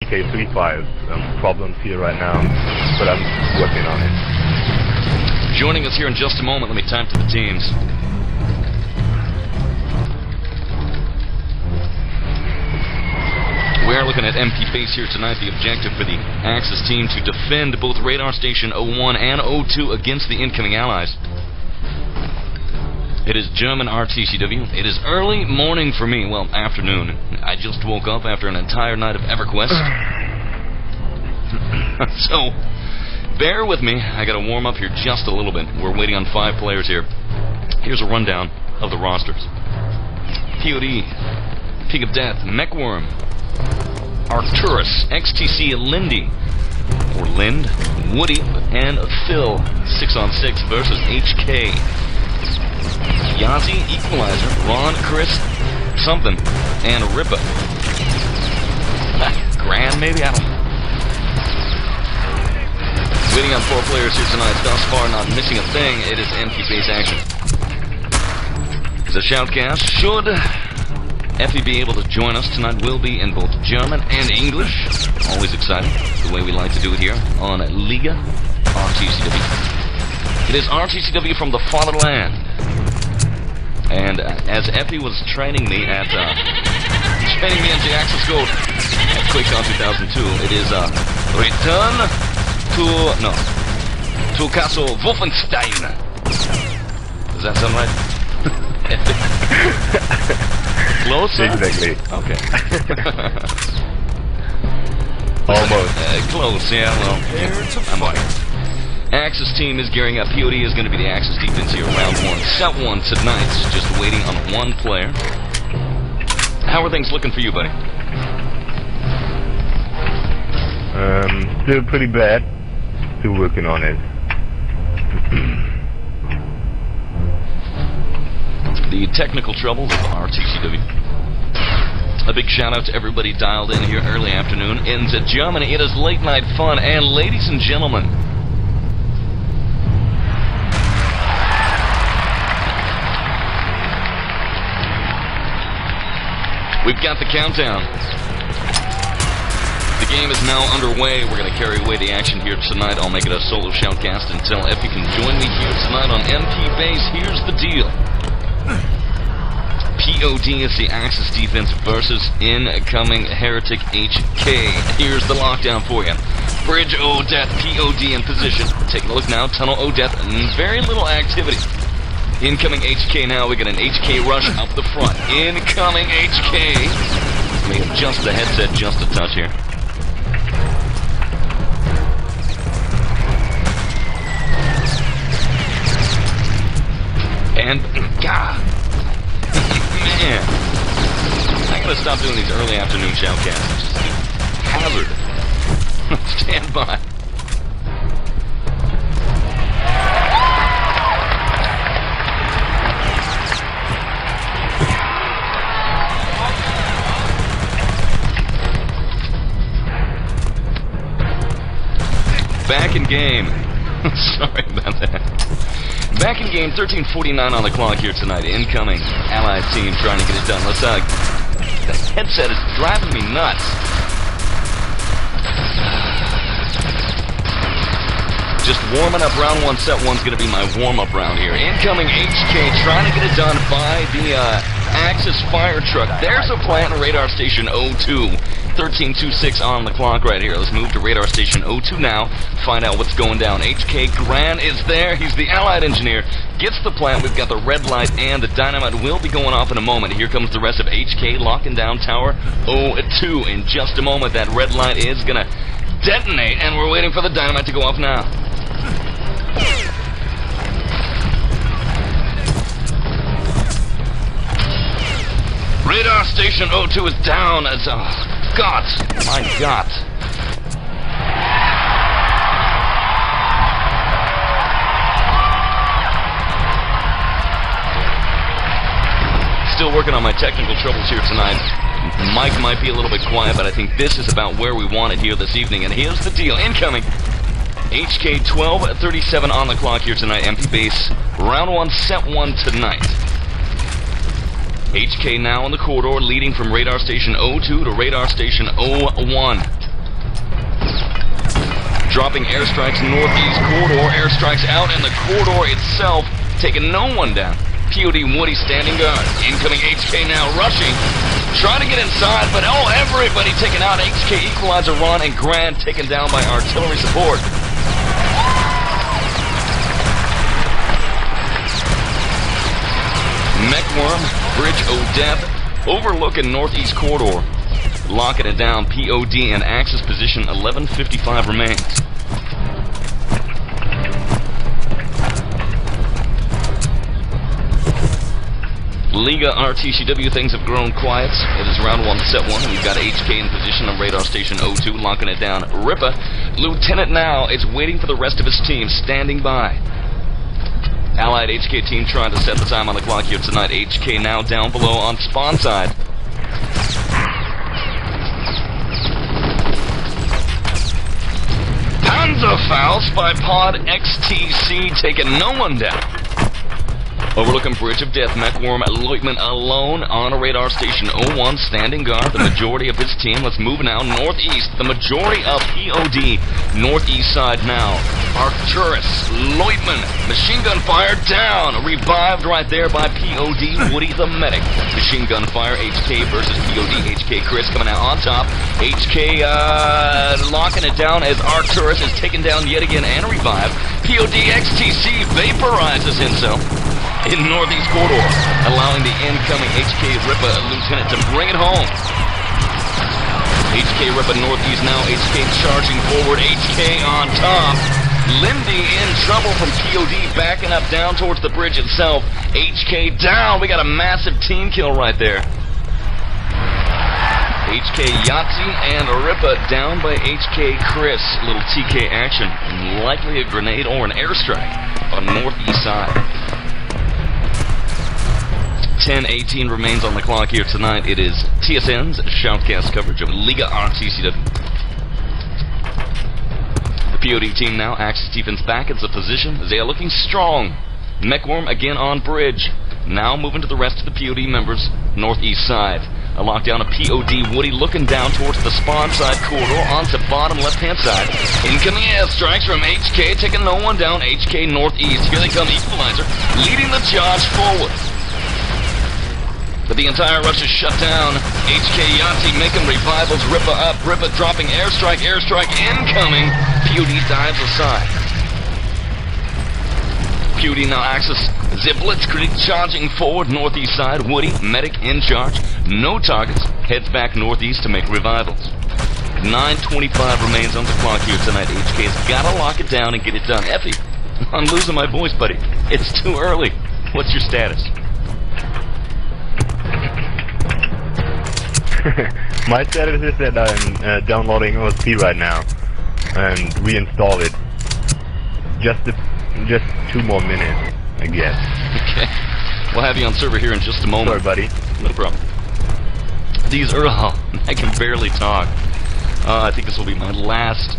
HK35. Problems here right now, but I'm working on it. Joining us here in just a moment, let me type to the teams. We're looking at MP base here tonight. The objective for the Axis team to defend both radar station 01 and 02 against the incoming allies. It is German RTCW. It is early morning for me. Well, afternoon. I just woke up after an entire night of EverQuest. So, bear with me. I gotta warm up here just a little bit. We're waiting on 5 players here. Here's a rundown of the rosters. POD, Pig of Death, Mechworm, Arkturus, XTC, Linde, or Lind, Woody, and Phil. 6-on-6 versus HK. Yazee, Equalizer, Ron, Chris, something, and Rippa. Gran, maybe? I don't know. Waiting on 4 players here tonight. Thus far, not missing a thing. It is MP base action. The Shoutcast, should Effie be able to join us tonight, will be in both German and English. Always exciting, the way we like to do it here on Liga, RTCW. It is RTCW from the fatherland. And as Effie was training me at the Axis Gold at QuakeCon 2002, it is return to Castle Wolfenstein. Does that sound right? Close? Exactly. Okay. Almost. Close, yeah, well, yeah, I'm right. Axis team is gearing up. POD is going to be the Axis defense here. Round 1. Set 1 tonight. Just waiting on 1 player. How are things looking for you, buddy? Still pretty bad. Still working on it. The technical troubles of RTCW. A big shout out to everybody dialed in here early afternoon in Germany. It is late night fun, and ladies and gentlemen, we've got the countdown. The game is now underway. We're going to carry away the action here tonight. I'll make it a solo shoutcast until Effie can join me here tonight on MP base. Here's the deal. POD is the Axis defense versus incoming heretiK HK. Here's the lockdown for you. Bridge O-Death, POD in position. Taking a look now, Tunnel O-Death, very little activity. Incoming HK now, we got an HK rush up the front. Incoming HK. Let me adjust the headset just a touch here. And, God. Man. I gotta stop doing these early afternoon shoutcasts. It's just hazard. Stand by. Back in game. Sorry about that. Back in game, 13:49 on the clock here tonight. Incoming Allied team trying to get it done. Let's the headset is driving me nuts. Just warming up. Round 1, set 1's going to be my warm-up round here. Incoming HK trying to get it done by the Axis fire truck. There's a plant in radar station 02. 13:26 on the clock right here. Let's move to radar station 02 now. Find out what's going down. HK Gran is there. He's the Allied engineer. Gets the plant. We've got the red light and the dynamite will be going off in a moment. Here comes the rest of HK locking down tower 02. In just a moment, that red light is going to detonate, and we're waiting for the dynamite to go off now. Radar station 02 is down as God, my God. Still working on my technical troubles here tonight. Mike might be a little bit quiet, but I think this is about where we want it here this evening. And here's the deal. Incoming HK 12:37 on the clock here tonight. MP base. Round 1, set 1 tonight. HK now in the corridor, leading from radar station 02 to radar station 01. dropping airstrikes northeast corridor, airstrikes out, and the corridor itself taking no one down. POD Woody standing guard. Incoming HK now rushing. Trying to get inside, but everybody taken out. HK, Equalizer, Ron, and Gran taken down by artillery support. Mechworm, Bridge Odep, overlooking northeast corridor. Locking it down. POD and Axis position 1155 remains. Liga RTCW, things have grown quiet. It is round 1, set 1. We've got HK in position on radar station 02, locking it down. Rippa, Lieutenant now is waiting for the rest of his team, standing by. Allied HK team trying to set the time on the clock here tonight. HK now down below on spawn side. Panzerfaust by Pod XTC taking no one down. Overlooking Bridge of Death, Mechworm Leutman alone on a radar station 01, standing guard. The majority of his team, let's move now northeast. The majority of POD, northeast side now. Arkturus, Leutman, machine gun fire down. Revived right there by POD, Woody the medic. Machine gun fire, HK versus POD, HK Chris coming out on top. HK locking it down as Arkturus is taken down yet again and revived. POD XTC vaporizes himself in northeast corridor, allowing the incoming HK Rippa Lieutenant to bring it home. HK Rippa northeast now, HK charging forward, HK on top. Linde in trouble from POD, backing up down towards the bridge itself. HK down, we got a massive team kill right there. HK Yazee and Rippa down by HK Chris. A little TK action, likely a grenade or an airstrike on northeast side. 10:18 remains on the clock here tonight. It is TSN's Shoutcast coverage of Liga RTCW. The POD team now, Axis defense back into position. They are looking strong. Mechworm again on bridge. Now moving to the rest of the POD members, northeast side. A lockdown of POD Woody looking down towards the spawn side corridor onto bottom left-hand side. Incoming airstrikes from HK, taking no one down. HK northeast. Here they come, Equalizer, leading the charge forward. But the entire rush is shut down. HK Yazee making revivals. Rippa up. Rippa dropping airstrike. Airstrike incoming. POD dives aside. POD now Axis. Blitzkrieg charging forward northeast side. Woody, medic in charge. No targets. Heads back northeast to make revivals. 9:25 remains on the clock here tonight. HK's got to lock it down and get it done. Effie, I'm losing my voice, buddy. It's too early. What's your status? My status is that I'm downloading OSP right now and reinstall it. Just 2 more minutes, I guess. Okay. We'll have you on server here in just a moment. Sorry, buddy. No problem. These are... Oh, I can barely talk. I think this will be my last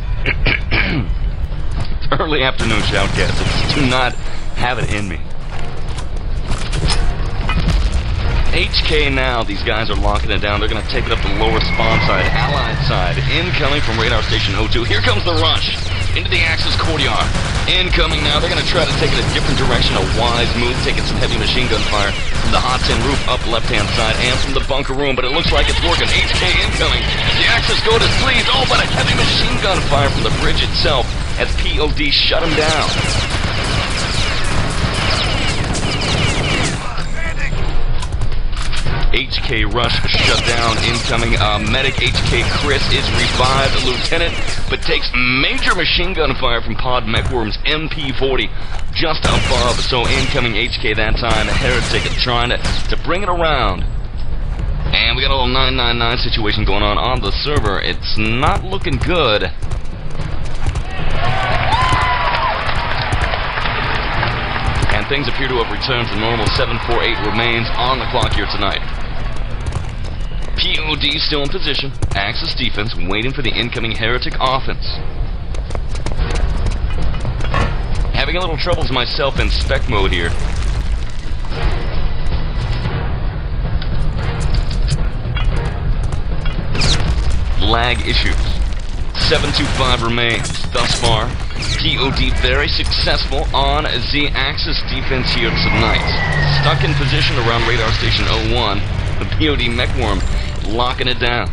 early afternoon shoutcast. I just do not have it in me. HK now, these guys are locking it down. They're going to take it up the lower spawn side, Allied side. Incoming from radar station 02. Here comes the rush into the Axis courtyard. Incoming now. They're going to try to take it a different direction. A wise move, taking some heavy machine gun fire from the hot tin roof up left-hand side and from the bunker room. But it looks like it's working. HK incoming. The Axis go to sleeves. Oh, but a heavy machine gun fire from the bridge itself as POD shut him down. HK Rush shut down. Incoming medic HK Chris is revived. The lieutenant, but takes major machine gun fire from Pod Mechworm's MP40 just above. So incoming HK that time. heretiK trying to bring it around. And we got a little 999 situation going on the server. It's not looking good. And things appear to have returned to normal. 748 remains on the clock here tonight. POD still in position. Axis defense waiting for the incoming heretiK offense. Having a little troubles myself in spec mode here. Lag issues. 725 remains. Thus far, POD very successful on the Axis defense here tonight. Stuck in position around radar station 01. The POD mechworm locking it down.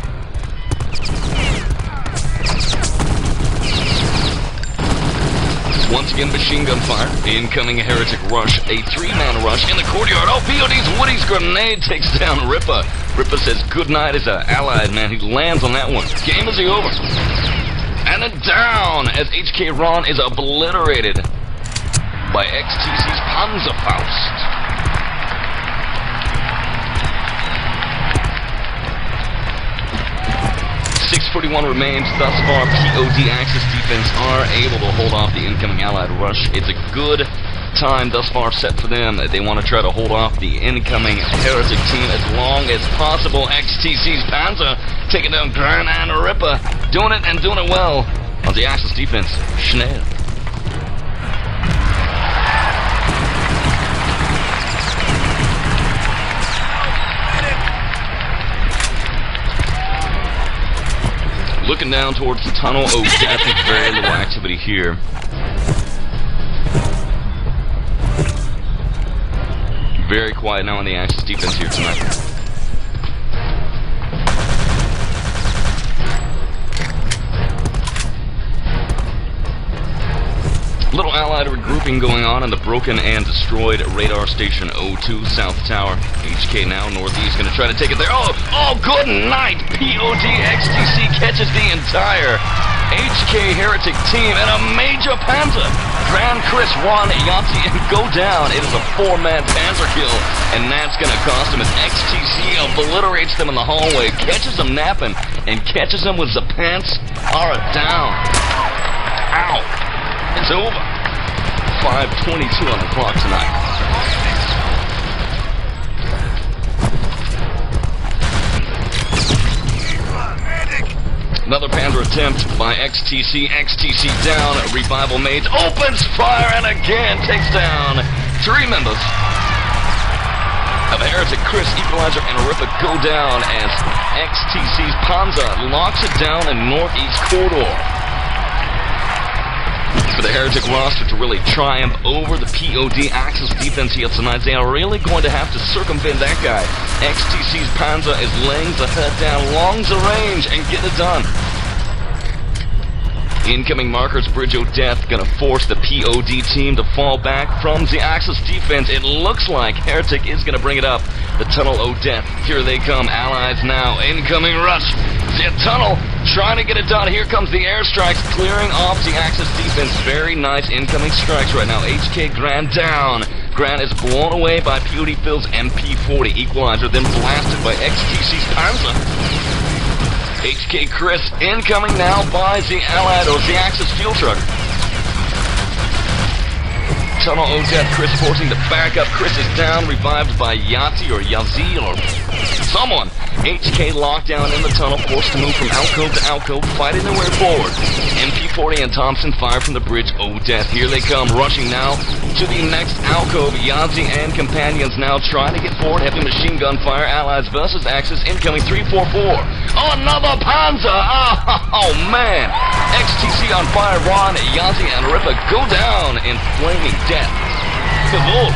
Once again, machine gun fire. Incoming heretic rush. A 3-man rush in the courtyard. Oh, POD's Woody's grenade takes down Rippa. Rippa says goodnight as an allied, man. He lands on that one. Game is over. And then down as HK Ron is obliterated by XTC's Panzerfaust. 641 remains thus far. POD Axis defense are able to hold off the incoming allied rush. It's a good time thus far set for them. They want to try to hold off the incoming heretic team as long as possible. XTC's Panzer taking down Gran and Rippa. Doing it and doing it well on the Axis defense. Schnell. Looking down towards the tunnel. Oh, definitely very little activity here. Very quiet now on the Axis defense here tonight. Little allied regrouping going on in the broken and destroyed radar station 02 South Tower. HK now northeast, gonna try to take it there. Oh, good night! POD XTC catches the entire HK heretic team and a major panzer. Gran, Chris, Ron, Yazee, and go down. It is a 4-man panzer kill, and that's gonna cost him as XTC obliterates them in the hallway, catches them napping, and catches them with the pants are down. Ow! It's over. 5:22 on the clock tonight. Another Panzer attempt by XTC. XTC down. Revival Mage opens fire and again takes down 3 members of heretic. Chris, Equalizer, and Rippa go down as XTC's Panzer locks it down in northeast corridor. For the heretic roster to really triumph over the POD Axis defense here tonight, they are really going to have to circumvent that guy. XTC's Panzer is laying the head down long the range and get it done. Incoming markers, Bridge of Death, gonna force the POD team to fall back from the Axis defense. It looks like heretic is gonna bring it up. The Tunnel of Death, here they come, allies now, incoming rush. The tunnel, trying to get it done. Here comes the airstrikes, clearing off the Axis defense. Very nice incoming strikes right now. HK Gran down. Gran is blown away by POD Phil's MP40 Equalizer, then blasted by XTC's Panzer. HK Chris incoming now by the Allied or the Axis fuel truck. Tunnel of Death, Chris forcing to back up. Chris is down, revived by Yazee or someone. HK locked down in the tunnel, forced to move from alcove to alcove, fighting their way forward. MP40 and Thompson fire from the Bridge of Death. Here they come, rushing now to the next alcove. Yazee and companions now trying to get forward, heavy machine gun fire. Allies versus Axis, incoming 344. Oh, another Panzer! Oh man! XTC on fire. Ron, Yazee, and Rippa go down in flaming death. Wolf.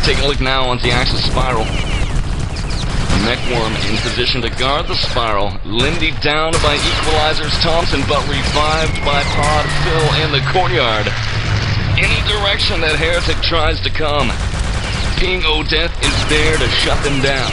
Take a look now on the Axis spiral. Mechworm in position to guard the spiral. Linde down by Equalizer's Thompson, but revived by Pod Phil in the courtyard. Any direction that heretic tries to come, Ping O Death is there to shut them down.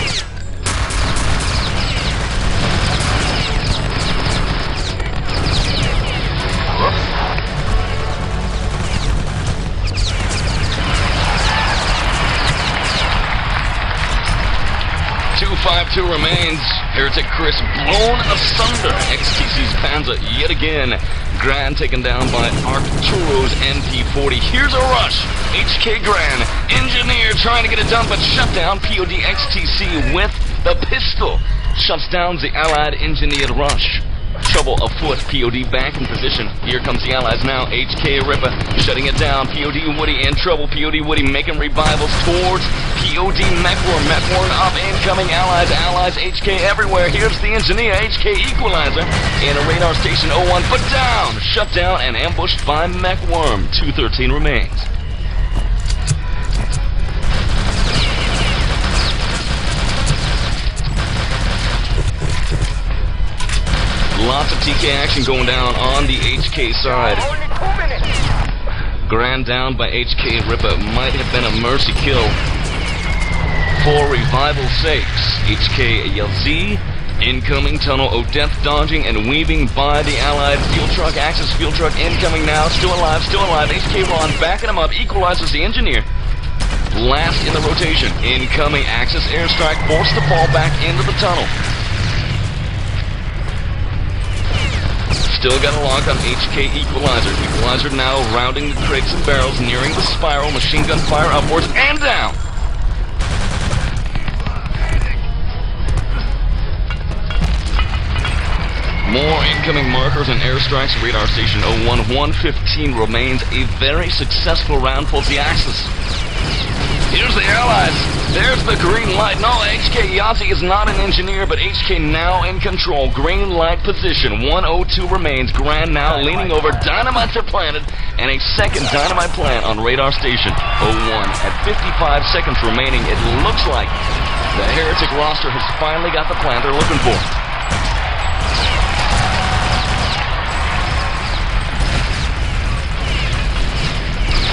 .252 remains. Heretic Chris blown asunder. XTC's Panzer yet again. Gran taken down by arkturus MP40. Here's a rush. HK Gran, engineer trying to get it done, but shut down. POD XTC with the pistol. Shuts down the Allied engineered rush. Trouble afoot. POD back in position. Here comes the allies now. HK Rippa shutting it down. POD Woody in trouble. POD Woody making revivals towards POD mechworm. Mechworm up, incoming allies. Allies HK everywhere. Here's the engineer. HK equalizer in a radar station 01, but down. Shut down and ambushed by mechworm. 213 remains. Lots of TK action going down on the HK side. Gran down by HK Rippa. Might have been a mercy kill for revival sakes. HK yazee. Incoming tunnel. Odeth dodging and weaving by the allied fuel truck. Axis fuel truck incoming now. Still alive, still alive. HK Ron backing him up. Equalizes the engineer. Last in the rotation. Incoming Axis airstrike. Forced to fall back into the tunnel. Still got a lock on HK Equalizer. Equalizer now rounding the crates and barrels, nearing the spiral. Machine gun fire upwards and down. More incoming markers and airstrikes. Radar station 01. 115 remains. A very successful round pulls the Axis. Here's the allies. There's the green light. No, HK yazee is not an engineer, but HK now in control. Green light position. 102 remains. Gran now leaning over. Dynamites are planted. And a second dynamite plant on radar station 01. At 55 seconds remaining, it looks like the heretiK roster has finally got the plant they're looking for.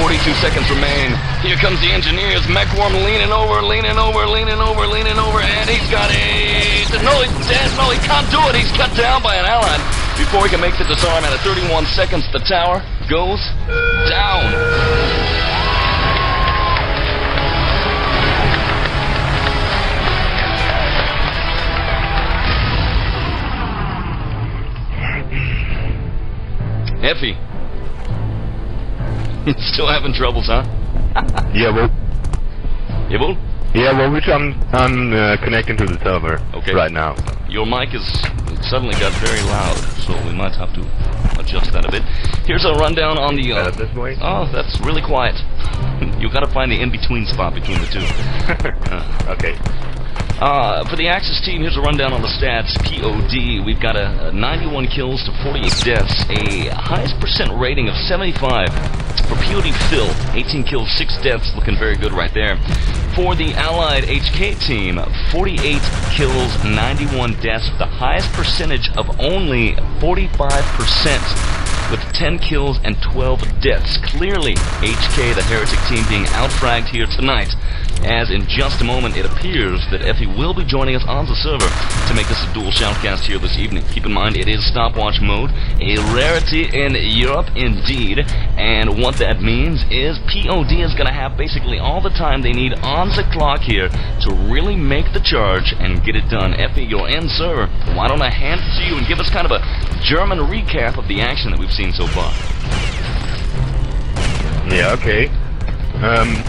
42 seconds remain. Here comes the engineers. Mechworm leaning over, and he's got a... No, he's dead. No, he can't do it. He's cut down by an ally. Before he can make the disarm, at 31 seconds, the tower goes down. Effie. Still having troubles, huh? Yeah, well, which I'm connecting to the server right now. Your mic is suddenly got very loud, so we might have to adjust that a bit. Here's a rundown on the... this way? Oh, that's really quiet. You gotta find the in-between spot between the two. Okay. For the Axis team, here's a rundown on the stats. POD, we've got a 91 kills to 48 deaths, a highest percent rating of 75. For POD Phil, 18 kills, 6 deaths, looking very good right there. For the Allied HK team, 48 kills, 91 deaths, with the highest percentage of only 45%, with 10 kills and 12 deaths. Clearly, HK, the heretiK team, being outfragged here tonight, as in just a moment it appears that Effie will be joining us on the server to make this a dual shoutcast here this evening. Keep in mind, it is stopwatch mode, a rarity in Europe indeed, and what that means is POD is going to have basically all the time they need on the clock here to really make the charge and get it done. Effie, you're in server. Why don't I hand it to you and give us kind of a German recap of the action that we've seen so far? Ja, okay.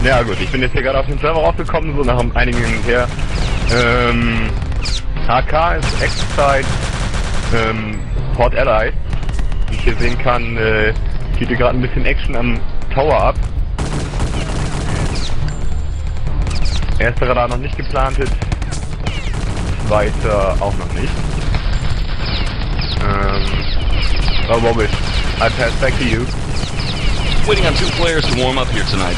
Ja gut, ich bin jetzt hier gerade auf den Server rausgekommen, so nach einigen Hin und Her. HK ist Echtzeit Port Ally. Wie ich hier sehen kann, geht hier gerade ein bisschen Action am Tower ab. Erster Radar noch nicht geplantet, zweiter auch noch nicht. Oh, Warwitch, I pass back to you. Waiting on 2 players to warm up here tonight.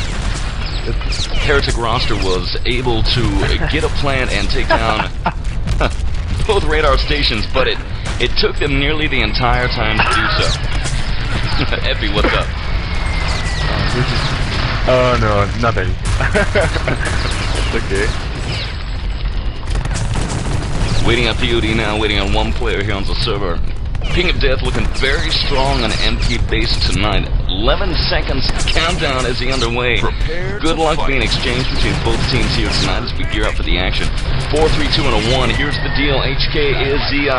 heretiK roster was able to get a plant and take down both radar stations, but it took them nearly the entire time to do so. Effie, what's up? Oh no, nothing. It's okay. Waiting on POD now, waiting on 1 player here on the server. Ping of Death looking very strong on MP base tonight. 11 seconds countdown is underway. Good luck being exchanged between both teams here tonight as we gear up for the action. 4, 3, 2, and a 1. Here's the deal. HK is the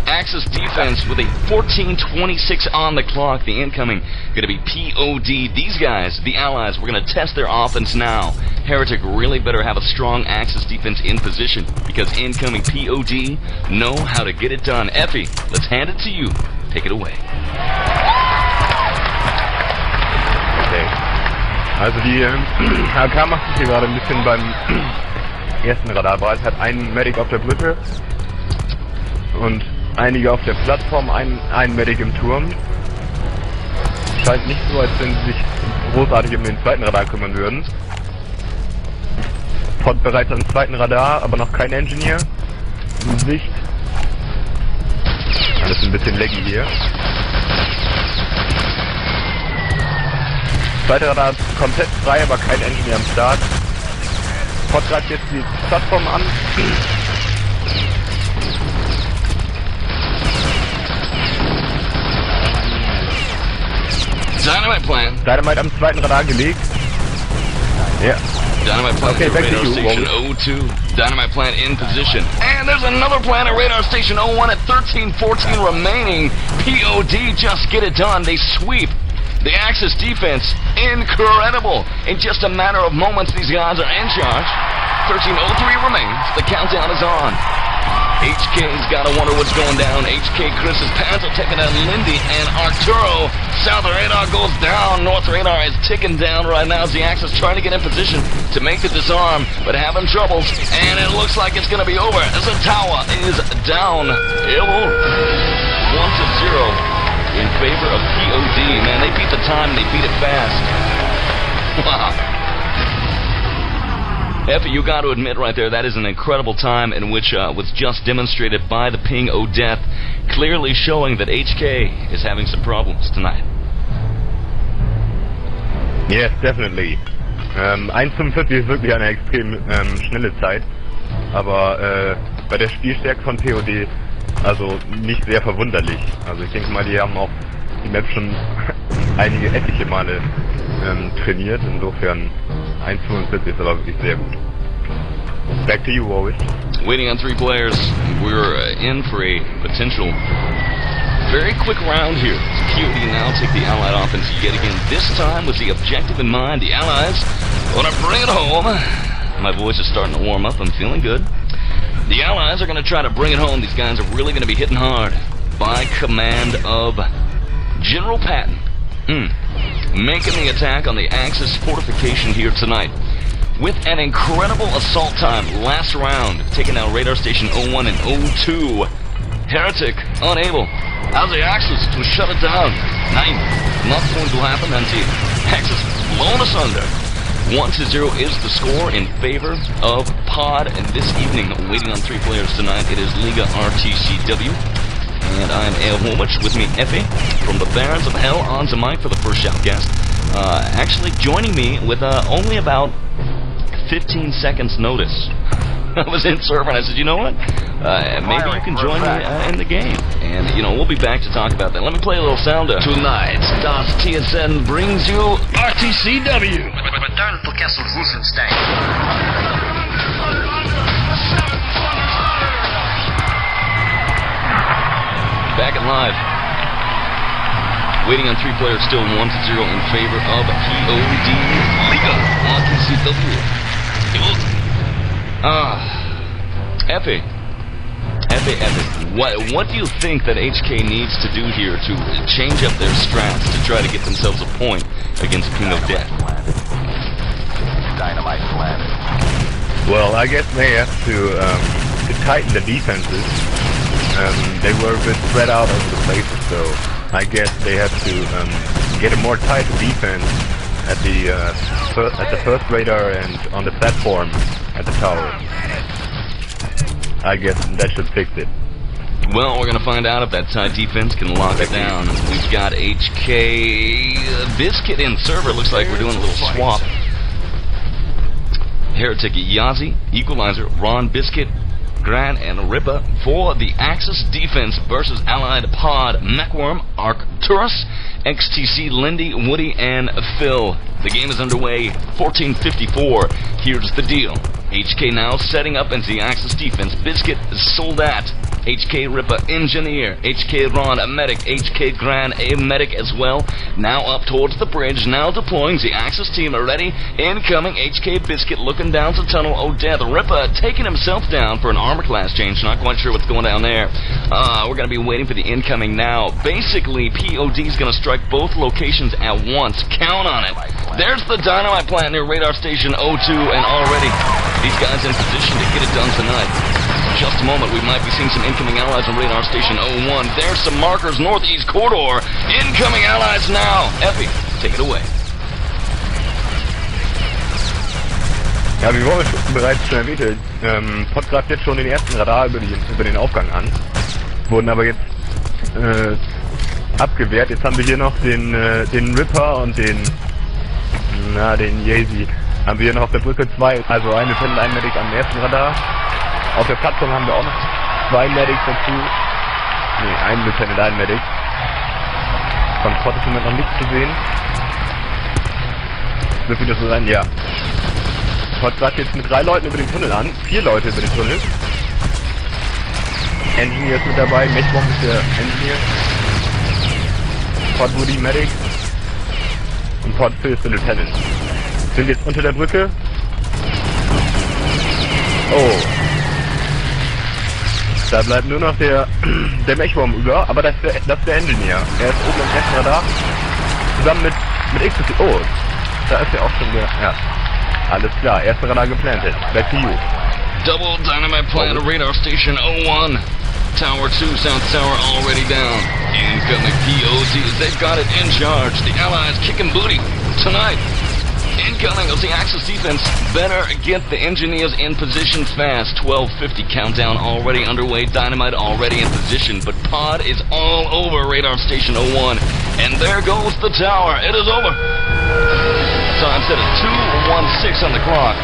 Axis defense with a 14:26 on the clock. The incoming going to be POD. These guys, the allies, we're going to test their offense now. heretiK really better have a strong Axis defense in position, because incoming POD know how to get it done. Effie, let's hand it to you. Take it away. Okay. Also die HK macht sich hier gerade ein bisschen beim ersten Radar breit. Hat einen Medic auf der Brücke und einige auf der Plattform, ein Medic im Turm. Scheint nicht so, als wenn sie sich großartig um den zweiten Radar kümmern würden. Pod bereits am zweiten Radar, aber noch kein Engineer in Sicht. Alles ein bisschen laggy hier. Zweiter Radar komplett frei, aber kein Engineer am Start. Pod greift jetzt die Plattform an. Dynamite plant. Dynamite am zweiten Radar gelegt. Ja. Dynamite plant Okay, at back to radar you, station O2. Dynamite plant in position. And there's another plant at radar station O1 at 13-14 remaining. POD just get it done. They sweep the Axis defense. Incredible. In just a matter of moments, these guys are in charge. 13:03 remains. The countdown is on. HK's gotta wonder what's going down. HK Chris's Panzer taking out Linde and Arturo. South radar goes down. North radar is ticking down right now as the Axis trying to get in position to make the disarm, but having troubles. And it looks like it's gonna be over as the tower is down. 1-0 in favor of POD. Man, they beat the time. They beat it fast. Wow. Effie, you got to admit right there, that is an incredible time in which was just demonstrated by the ping O death, clearly showing that HK is having some problems tonight. Yes, definitely. 1:45 ist wirklich eine extrem schnelle Zeit, aber bei der Spielstärke von POD also nicht sehr verwunderlich. Also ich denke mal, die haben auch die Map schon etliche Male trainiert, insofern 1:45 ist aber wirklich sehr gut. Back to you, Warwitch. Waiting on 3 players, we're in for a potential very quick round here. POD now take the Allied offense yet again. This time with the objective in mind, the Allies want to bring it home. My voice is starting to warm up, I'm feeling good. The Allies are going to try to bring it home. These guys are really going to be hitting hard by command of General Patton. Making the attack on the Axis fortification here tonight. With an incredible assault time last round, taking out radar station O1 and O2. heretiK unable, as the Axis, to shut it down. Nein, not going to happen until Axis blown asunder. 1-0 is the score in favor of Pod, and this evening, waiting on 3 players tonight, it is Liga RTCW. And I'm Wolwitch, with me Effie, from the Barons of Hell on the mic for the first Shoutcast. Actually joining me with only about 15 seconds notice. I was in server and I said, you know what? Maybe you can join me in the game. And, you know, we'll be back to talk about that. Let me play a little sound. Tonight, Das TSN brings you RTCW. Return to Castle Wolfenstein. Back and live. Waiting on 3 players, still 1-0 in favor of POD Liga RTCW. Effie, what do you think that HK needs to do here to change up their strats to try to get themselves a point against King of Death? Dynamite planted. Well, I guess they have to tighten the defenses. They were a bit spread out over the places, so I guess they have to get a more tight defense at the first radar and on the platform at the tower. I guess that should fix it. Well, we're gonna find out if that tight defense can lock it down. We've got HK Biscuit in server. Looks like we're doing a little swap. heretiK Yazee, Equalizer, Ron Biscuit, Gran, and Rippa for the Axis defense versus Allied Pod, mechworm, arkturus, XTC, Linde, Woody, and Phil. The game is underway, 14:54. Here's the deal. HK now setting up into the Axis defense. Biscuit, Soldat, HK Rippa, Engineer, HK Ron, a medic, HK Gran, a medic as well. Now up towards the bridge, now deploying. The Axis team are ready. Incoming, HK Biscuit looking down the tunnel. Oh, death. Rippa taking himself down for an armor class change. Not quite sure what's going down there. We're going to be waiting for the incoming now. Basically, POD's going to strike both locations at once. Count on it. There's the dynamite plant near radar station 02, and already these guys in position to get it done tonight. In just a moment, we might be seeing some incoming allies on radar station 01. There's some markers northeast corridor. Incoming allies now. Effie, take it away. Ja, wie Wolf bereits schon erwähnte, Pod greift jetzt schon den ersten Radar über den Aufgang an. Wurden aber jetzt abgewehrt. Jetzt haben wir hier noch den Rippa und den Yazee. Haben wir hier noch auf der Brücke 2, also ein Lieutenant, ein Medic am ersten Radar. Auf der Plattform haben wir auch noch 2 Medics dazu. Ne, ein Lieutenant, ein Medic. Von Pod ist im Moment noch nichts zu sehen. Dürfte das so sein? Ja. Pod greift jetzt mit 3 Leuten über den Tunnel an. 4 Leute über den Tunnel. Engineer ist mit dabei. mechworm ist der Engineer. Pod Woody Medic. Und Pod Phil ist der Lieutenant. Sind jetzt unter der Brücke. Oh. Da bleibt nur noch der mechworm über, aber das ist der Engineer. Er ist oben am ersten Radar. Zusammen mit XTC. Oh, da ist er auch schon wieder. Ja. Alles klar, erster Radar geplantet. Back to you. Double dynamite plant at radar station 01. Tower 2, South Tower already down. Incoming PODs, they've got it in charge. The Allies kicking booty tonight. Incoming of the Axis defense. Better get the engineers in position fast. 12:50 countdown already underway. Dynamite already in position. But Pod is all over radar station 01. And there goes the tower. It is over. Time set at 2:16 on the clock.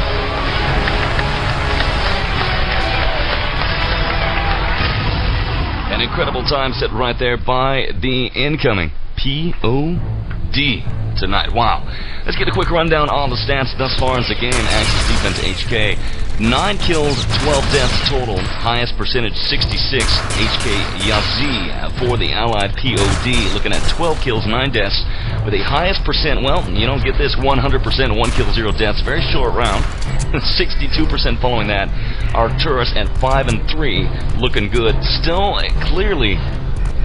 An incredible time set right there by the incoming POD tonight. Wow. Let's get a quick rundown on the stats thus far in the game. Axis defense HK. 9 kills, 12 deaths total. Highest percentage 66. HK yazee for the allied POD. Looking at 12 kills, 9 deaths. With the highest percent, well, you don't get this 100%, 1 kill, 0 deaths. Very short round. 62% following that. Arkturus at 5 and 3. Looking good. Still, clearly,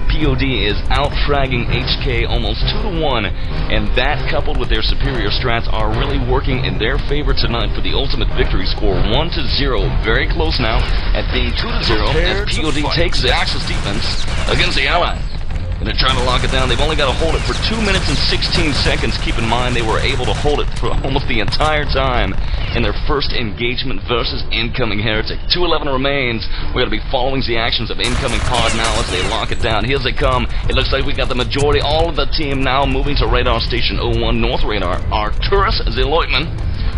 POD is out-fragging HK almost 2-1, and that coupled with their superior strats are really working in their favor tonight for the ultimate victory score 1-0. Very close now at being 2-0 as POD takes the Axis defense against the Allies. And they're trying to lock it down. They've only got to hold it for 2 minutes and 16 seconds. Keep in mind they were able to hold it for almost the entire time in their first engagement versus incoming heretic. 2:11 remains. We're going to be following the actions of incoming Pod now as they lock it down. Here they come. It looks like we got the majority, all of the team now moving to radar station 01 North Radar. Arkturus, the Leutman.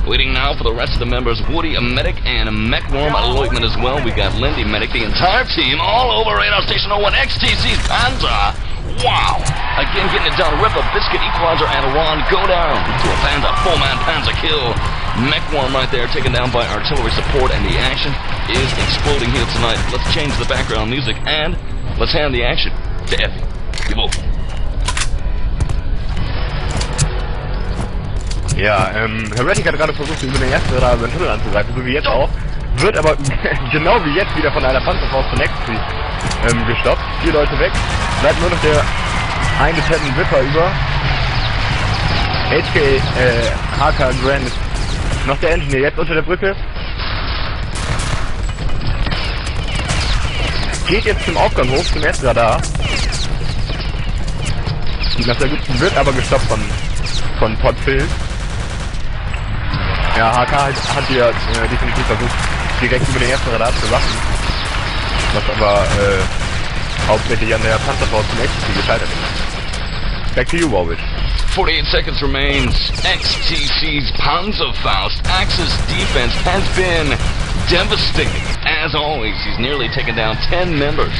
Waiting now for the rest of the members. Woody, a medic, and a mechworm, a Leutman as well. We got Linde, medic, the entire team all over radar station 01. XTC's Panzer. Wow! Again, getting it down. Rippa, Biscuit, Equalizer, and Ron go down to a Panzer. Full-man Panzer kill. Mechworm right there, taken down by artillery support, and the action is exploding here tonight. Let's change the background music, and let's hand the action to Effie. BoH. Ja, heretiK hat gerade versucht, über den ersten Radar über den Tunnel anzugreifen, so wie jetzt auch. Wird aber genau wie jetzt wieder von einer Panzerfaust von XT gestoppt. 4 Leute weg. Bleibt nur noch der eine Lieutenant Rippa über. HK Gran ist noch der Engineer, jetzt unter der Brücke. Geht jetzt zum Aufgang hoch, zum ersten Radar. Nach der guten wird aber gestoppt von Pod Phil. Ja, HK hat hier definitiv versucht, direkt über den ersten Radar zu wachen. Was aber hauptsächlich an der Panzerfaust zum XTC gescheitert ist. Back to you, Warwitch. 48 seconds remains. XTC's Panzerfaust Axis defense has been devastating. As always, he's nearly taken down 10 members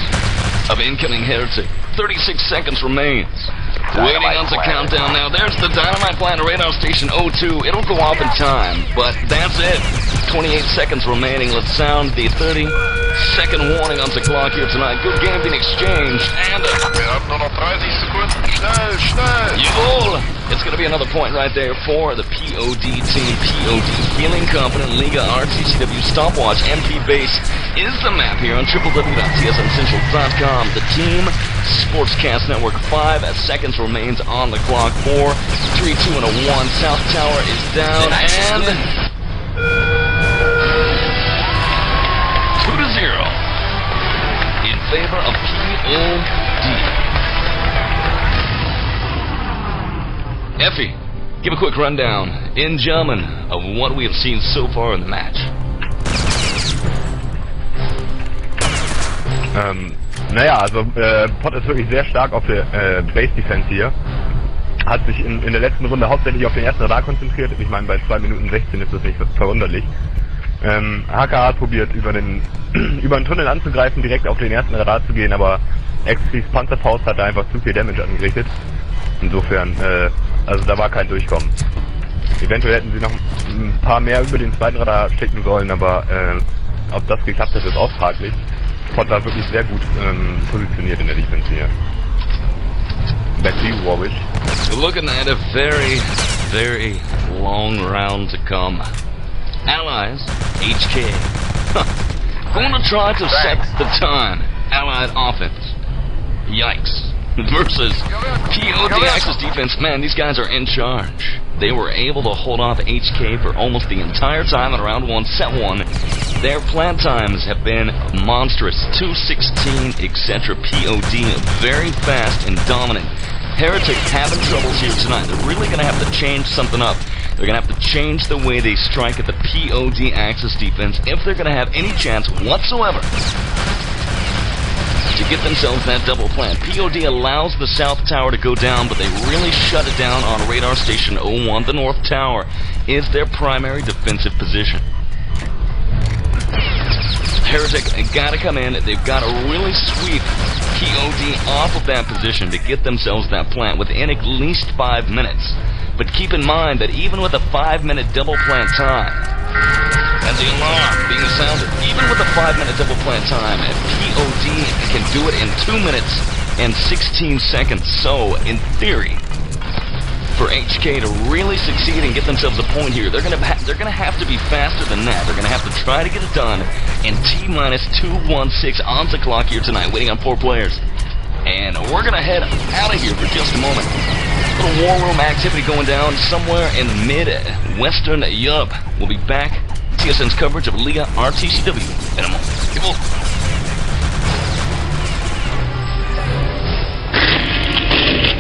of incoming heretic. 36 seconds remains. Waiting on the countdown now. There's the dynamite plant at radar station 02. It'll go off in time, but that's it. 28 seconds remaining. Let's sound the 30-second warning on the clock here tonight. Good game being exchanged, and Wir haben nur noch 30 Sekunden. Schnell, schnell. Jawohl! It's going to be another point right there for the POD team. POD feeling confident. Liga, RTCW, Stopwatch, MP base is the map here on www.tsmcentral.com. The team, Sportscast Network, 5 seconds remains on the clock. 4, 3, 2, and a 1. South Tower is down, and 2-0 in favor of POD. Effie, give a quick rundown in German of what we have seen so far in the match. Naja, also Pot ist wirklich sehr stark auf der Base Defense hier. Hat sich in der letzten Runde hauptsächlich auf den ersten Radar konzentriert. Ich meine, bei 2 Minuten 16 ist das nicht verwunderlich. HK hat probiert, über den Tunnel anzugreifen, direkt auf den ersten Radar zu gehen, aber X-Fries Panzerfaust hat da einfach zu viel Damage angerichtet. Insofern, also da war kein Durchkommen. Eventuell hätten sie noch ein paar mehr über den zweiten Radar schicken sollen, aber ob das geklappt hat, ist auch fraglich. Pot war wirklich sehr gut positioniert in der Defense hier. Back to you, Warwitch. We're looking at a very, very long round to come. Allies, HK. Going to try to set the time. Allied offense. Yikes. Versus POD Axis defense. Man, these guys are in charge. They were able to hold off HK for almost the entire time in round 1, set 1. Their plant times have been monstrous. 2:16, etc. POD very fast and dominant. heretiK having troubles here tonight. They're really going to have to change something up. They're going to have to change the way they strike at the POD Axis defense if they're going to have any chance whatsoever to get themselves that double plant. POD allows the South Tower to go down, but they really shut it down on radar station 01. The North Tower is their primary defensive position. heretiK got to come in. They've got to really sweep POD off of that position to get themselves that plant within at least 5 minutes. But keep in mind that even with a 5-minute double plant time, and the alarm being sounded, even with a 5-minute double plant time, POD can do it in 2 minutes and 16 seconds. So, in theory, for HK to really succeed and get themselves a point here, they're gonna have to be faster than that. They're gonna have to try to get it done in T-216 on the clock here tonight, waiting on 4 players. And we're gonna head out of here for just a moment. A little war room activity going down somewhere in mid-Western Europe. We'll be back. TSN's coverage of Liga RTCW in a moment.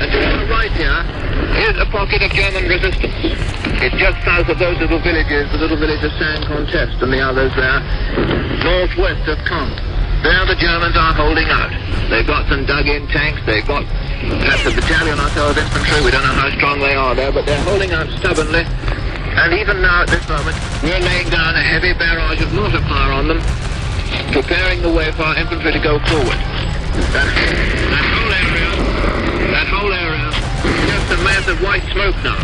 And to our right here is a pocket of German resistance. It's just south of those little villages, the little village of San Contest and the others there, northwest of Caen. There the Germans are holding out. They've got some dug-in tanks, they've got perhaps a battalion or so of infantry, we don't know how strong they are there, but they're holding out stubbornly. And even now at this moment, we're laying down a heavy barrage of mortar fire on them, preparing the way for our infantry to go forward. That whole area, just a mass of white smoke now.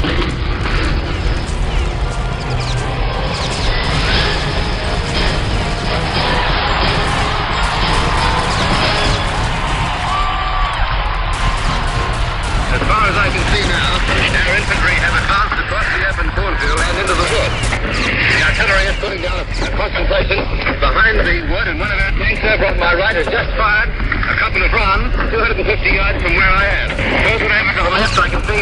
As far as I can see now, our infantry have advanced across the open cornfield and into the wood. The artillery is putting down a concentration behind the wood, and one of our tanks over on my right has just fired a couple of rounds 250 yards from where I am. Further over to the left, I can see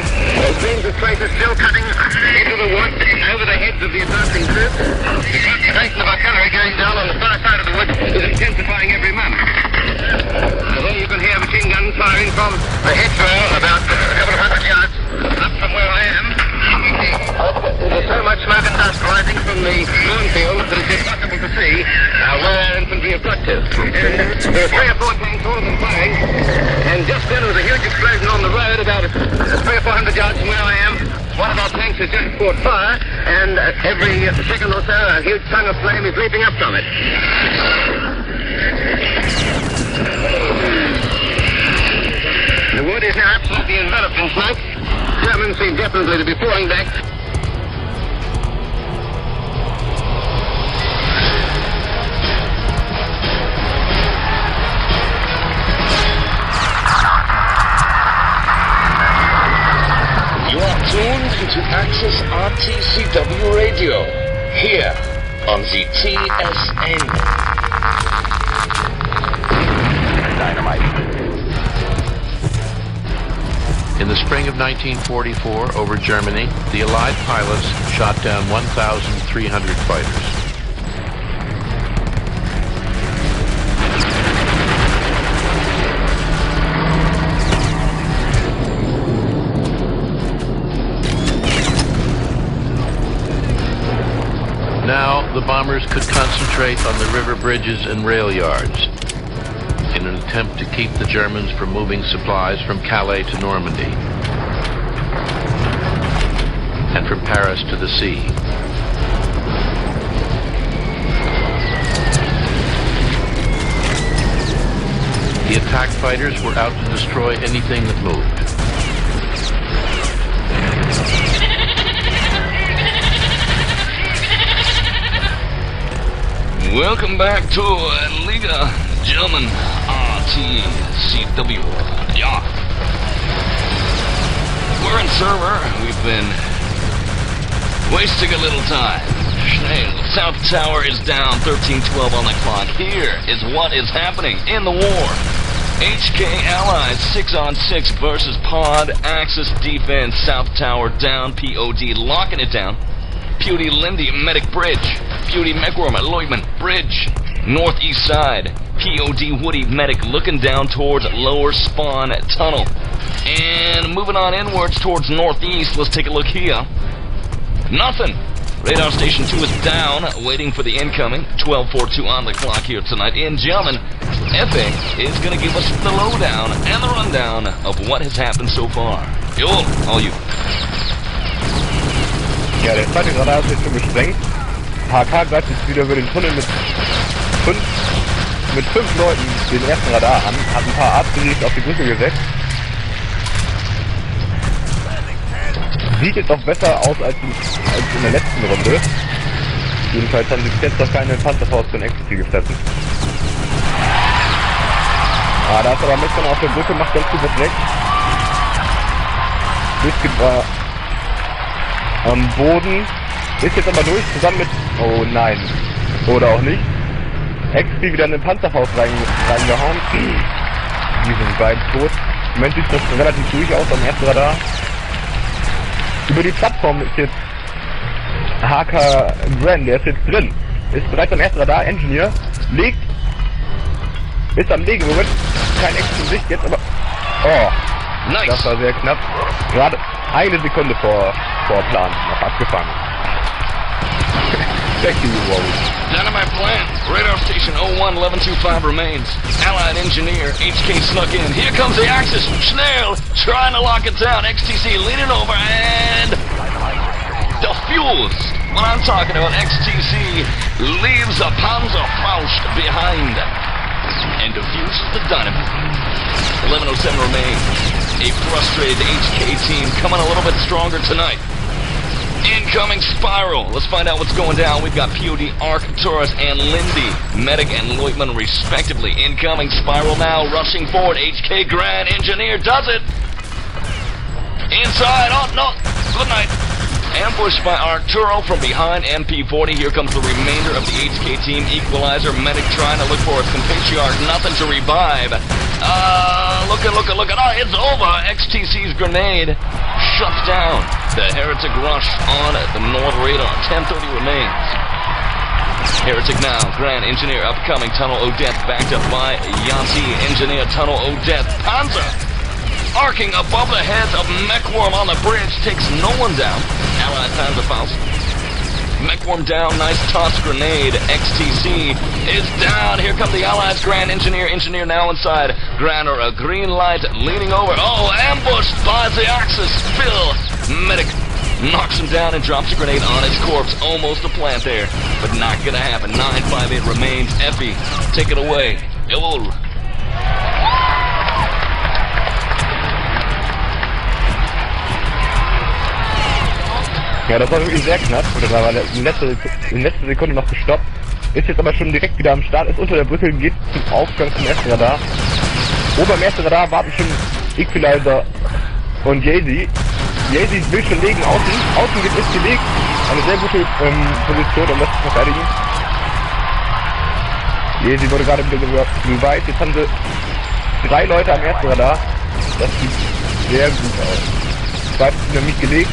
beams of tracers still cutting into the wood over the heads of the advancing troops. The concentration of artillery going down on the far side of the wood is intensifying every moment. There you can hear machine guns firing from the hedgerow about a couple of 100 yards up from where I am. There's so much smoke and dust rising from the cornfield that it's impossible to see where our infantry have got to. There are 3 or 4 tanks, all of them firing, and just then there was a huge explosion on the road about 300 or 400 yards from where I am. One of our tanks has just caught fire, and every second or so a huge tongue of flame is leaping up from it. The wood is now absolutely enveloped in smoke. Germans seem definitely to be falling back. You are tuned into Access RTCW Radio, here on the TSN. Dynamite. In the spring of 1944, over Germany, the Allied pilots shot down 1,300 fighters. Now, the bombers could concentrate on the river bridges and rail yards in an attempt to keep the Germans from moving supplies from Calais to Normandy and from Paris to the sea. The attack fighters were out to destroy anything that moved. Welcome back to Liga, German RTCW. Yeah. We're in server. We've been wasting a little time. South Tower is down, 1312 on the clock. Here is what is happening in the war. HK Allies 6-on-6 versus Pod. Axis defense. South Tower down. POD locking it down. Beauty Linde Medic Bridge. Beauty mechworm at Leutman Bridge. Northeast side. POD Woody Medic looking down towards lower spawn tunnel. And moving on inwards towards northeast. Let's take a look here. Nothing. Radar station 2 is down, waiting for the incoming. 12:42 on the clock here tonight. In German, Effe is going to give us the lowdown and the rundown of what has happened so far. Joel, all you. Ja, der zweite Radar ist jetzt schon gesprengt. HK greift jetzt wieder über den Tunnel mit fünf Leuten den ersten Radar an, hat ein paar Artillerie auf die Brücke gesetzt. Sieht jetzt auch besser aus als in der letzten Runde. Jedenfalls haben sie bis jetzt noch keine Panzerfaust von Ecstasy gefressen. Ah, da ist aber Mechworm auf der Brücke, macht ganz gut was weg. Biscuit war am Boden, ist jetzt aber durch, zusammen mit... Oh nein. Oder auch nicht. Ecstasy wieder in den Panzerfaust reingehauen. Die sind beide tot. Im Moment sieht das relativ durch aus am ersten Radar. Über die Plattform ist jetzt HK Gran, der ist jetzt drin. Ist bereits am ersten Radar, Engineer, legt, ist am Legen, Moment, kein Ex in Sicht, jetzt aber, oh, nice. Das war sehr knapp, gerade eine Sekunde vor Plan, noch abgefangen. Back to you, Warwitch. Dynamite plant. Radar station 01-1125 remains. Allied engineer. HK snuck in. Here comes the Axis. Schnell trying to lock it down. XTC leaning over and diffused. What I'm talking about, XTC leaves a Panzerfaust behind and diffuses the dynamite. 1107 remains. A frustrated HK team coming a little bit stronger tonight. Incoming spiral. Let's find out what's going down. We've got POD, arkturus, and Linde, Medic and Leutman, respectively. Incoming spiral now, rushing forward. HK Gran Engineer does it. Inside. Oh, no. Good night. Ambushed by Arturo from behind MP40. Here comes the remainder of the HK team. Equalizer, Medic trying to look for its compatriarch. Nothing to revive. Look at. Oh, it's over. XTC's grenade shuts down the heretic rush on the north radar. 10:30 remains. Heretic now. Gran Engineer upcoming. Tunnel Odette backed up by yazee. Engineer Tunnel Odette. Panzer arcing above the heads of mechworm on the bridge. Takes no one down. Allied Panzerfaust. Mechworm down, nice toss grenade. XTC is down. Here come the Allies. Gran Engineer. Engineer now inside. Gran or a green light leaning over. Oh, ambushed by the Axis. Phil. Medic knocks him down and drops a grenade on his corpse. Almost a plant there, but not gonna happen. 958 remains. Effie, take it away. Joel. Ja, das war wirklich sehr knapp. Oder war in letzter Sekunde noch gestoppt. Ist jetzt aber schon direkt wieder am Start, ist unter der Brücke, geht zum Aufgang zum ersten Radar. Ober am ersten Radar warten schon Equalizer und yazee. Yazee will schon legen, außen geht ist gelegt. Eine sehr gute Position, um das zu verteidigen. yazee wurde gerade wieder revived. Jetzt haben sie 3 Leute am ersten Radar. Das sieht sehr gut aus. Zweites Dynamit gelegt.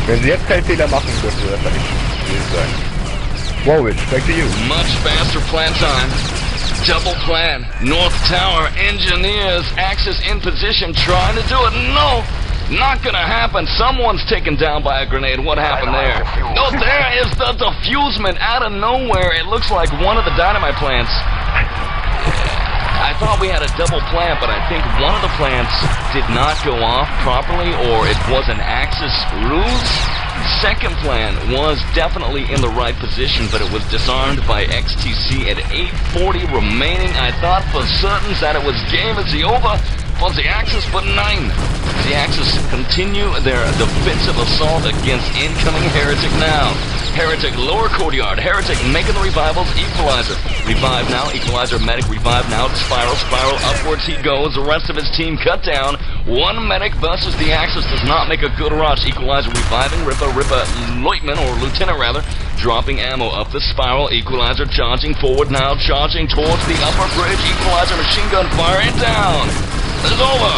Wenn sie jetzt keinen Fehler machen, dürfte das dann nicht sein. Warwitch, back to you. Much faster plan time. Double plan. North Tower engineers. Axis in position trying to do it. No! Not gonna happen. Someone's taken down by a grenade. What happened there? No, there is the defusement out of nowhere. It looks like one of the dynamite plants. I thought we had a double plant, but I think one of the plants did not go off properly, or it was an Axis ruse. Second plant was definitely in the right position, but it was disarmed by XTC at 8:40 remaining. I thought for certain that it was game is over for the Axis, but nine. The Axis continue their defensive assault against incoming heretiK now. heretiK lower courtyard. heretiK making the revivals. Equalizer revive now. Equalizer medic revive now. Spiral upwards he goes. The rest of his team cut down. One medic versus the Axis does not make a good rush. Equalizer reviving. Rippa Lieutenant or Lieutenant rather, dropping ammo up the spiral. Equalizer charging forward now, charging towards the upper bridge. Equalizer machine gun fire and down. It's over.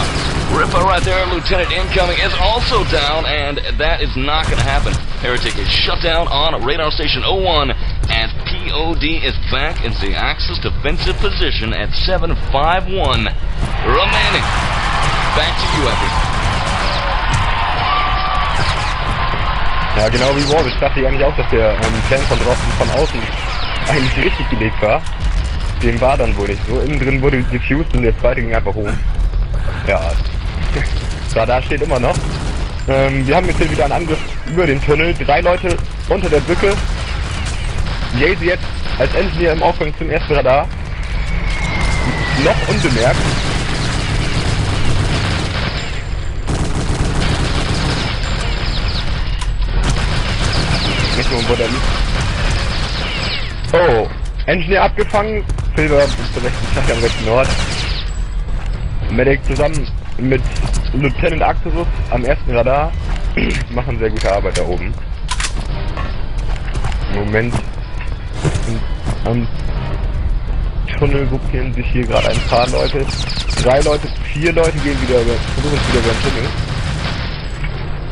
Rippa right there, Lieutenant incoming, is also down, and that is not going to happen. heretiK is shut down on radar station 01, and POD is back in the Axis defensive position at 751 remaining. Back to you, Epi. Ja, genau wie Warwitch dachte ich eigentlich auch, dass der Plan von außen eigentlich richtig gelegt war. Dem war dann wohl nicht so. Innen drin wurde diffused und der zweite ging einfach hoch. Ja, Radar steht immer noch. Wir haben jetzt hier wieder einen Angriff über den Tunnel. 3 Leute unter der Brücke. yazee jetzt als Engineer im Aufgang zum ersten Radar. Noch unbemerkt. Oh, Engineer abgefangen. Silber zur rechten Seite am rechten Nord. Medic zusammen mit Lieutenant Arkturus am ersten Radar. Machen sehr gute Arbeit da oben. Im Moment am Tunnel gruppieren sich hier gerade ein paar Leute. 3 Leute, 4 Leute versuchen wieder über den Tunnel.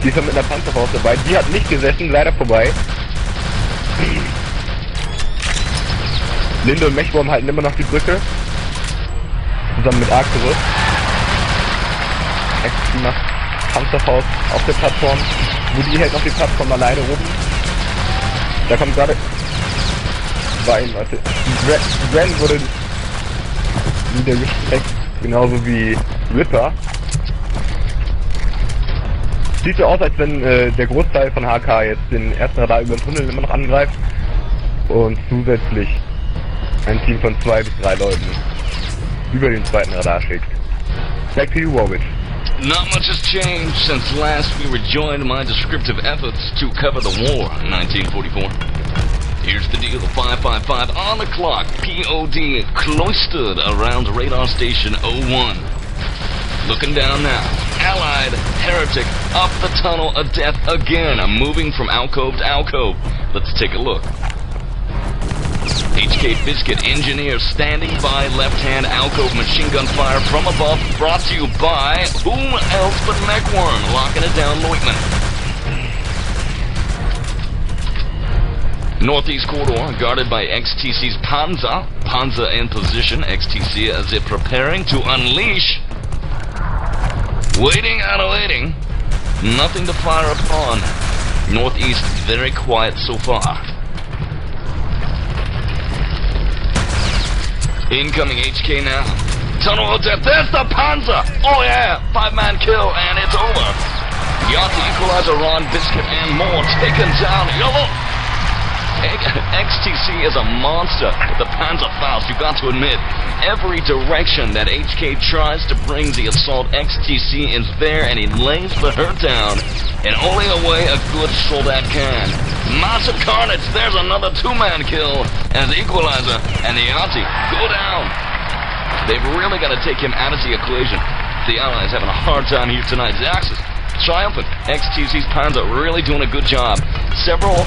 Die ist mit einer Panzerfaust dabei. Die hat nicht gesessen, leider vorbei. Linde und Mechworm halten immer noch die Brücke. Zusammen mit Arkturus. Extra macht Panzerfaust auf der Plattform. Woody hält noch die Plattform alleine oben. Da kommt gerade Leute. Gran wurde wieder gestreckt, genauso wie Rippa. Sieht so aus, als wenn der Großteil von HK jetzt den ersten Radar über den Tunnel immer noch angreift und zusätzlich ein Team von 2 bis 3 Leuten über den zweiten Radar schickt. Back to you, Warwitch. Not much has changed since last we rejoined my descriptive efforts to cover the war in 1944. Here's the deal, 555 on the clock, POD cloistered around radar station 01. Looking down now, Allied heretiK up the tunnel of death again, moving from alcove to alcove. Let's take a look. HK Biscuit engineer standing by, left-hand alcove machine gun fire from above, brought to you by whom else but mechworm, locking it down, Leutman. Northeast corridor guarded by XTC's Panzer. Panzer in position, XTC as if preparing to unleash. Waiting and awaiting. Nothing to fire upon. Northeast very quiet so far. Incoming HK now. Tunnel of death. There's the Panzer! Oh yeah! 5-man kill and it's over. Yazee, Equalizer, Ron, Biscuit and more taken down. Yellow! XTC is a monster with the Panzerfaust, you got to admit. Every direction that HK tries to bring the assault, XTC is there and he lays the hurt down in only a way a good soldat can. Massive carnage, there's another two-man kill as Equalizer and the yazee go down. They've really got to take him out of the equation. The Allies having a hard time here tonight. The Axis triumphant. XTC's Panzer really doing a good job. Several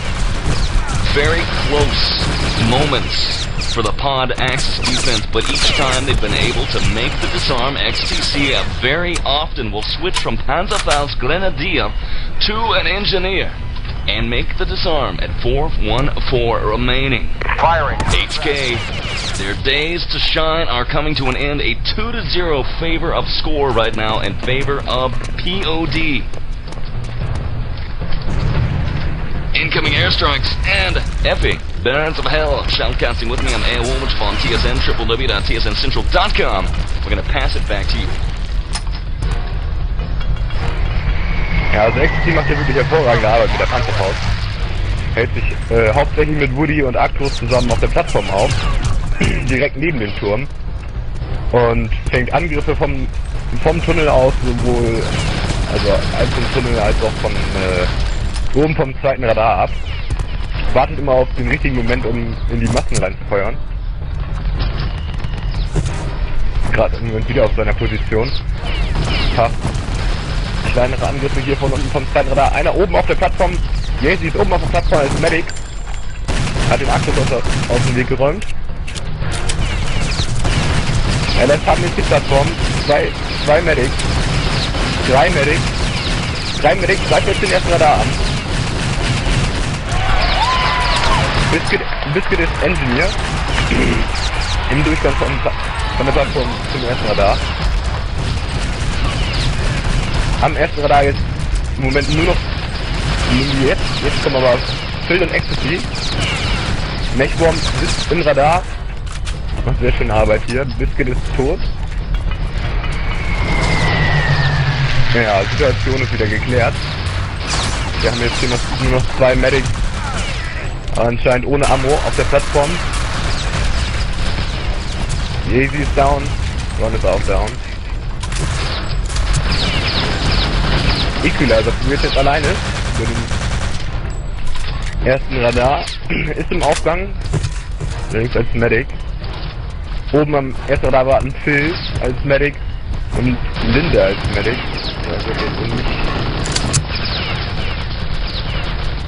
very close moments for the pod Axis defense, but each time they've been able to make the disarm. XTC very often will switch from Panzerfaust Grenadier to an Engineer and make the disarm at 4-1-4 remaining. Firing. HK, their days to shine are coming to an end. A 2-0 favor of score right now in favor of POD. Incoming airstrikes and Effie, Barons of Hell, shoutcasting with me on Warwitch von TSN, www.tsncentral.com. We're gonna pass it back to you. Ja, also XTC macht ja wirklich hervorragende Arbeit mit der Panzerfaust. Hält sich hauptsächlich mit Woody und Arkturus zusammen auf der Plattform auf, direkt neben dem Turm, und fängt Angriffe vom Tunnel aus, sowohl also als vom Tunnel als auch von oben vom zweiten Radar ab. Wartet immer auf den richtigen Moment, um in die Massen reinzufeuern. Gerade im Moment wieder auf seiner Position. Passt. Kleinere Angriffe hier von unten vom zweiten Radar. Einer oben auf der Plattform. Yazee ist oben auf der Plattform als Medic. Hat den Arkturus aus dem Weg geräumt. Er lässt haben jetzt die Plattform. Zwei Medics. Drei Medics. Greift jetzt den ersten Radar an. Biscuit ist Engineer. Im Durchgang von der Plattform zum ersten Radar. Am ersten Radar jetzt im Moment nur noch jetzt kommen aber Phil und Ecstasy. Mechworm sitzt im Radar. Macht sehr schöne Arbeit hier. Biscuit ist tot. Ja, Situation ist wieder geklärt. Wir haben jetzt hier nur noch zwei Medics, anscheinend ohne Ammo, auf der Plattform. Yazee ist down, Ron ist auch down. Equalizer probiert jetzt alleine für den ersten Radar. Ist im Aufgang, links als Medic. Oben am ersten Radar warten Phil als Medic und Linde als Medic. Also wird nicht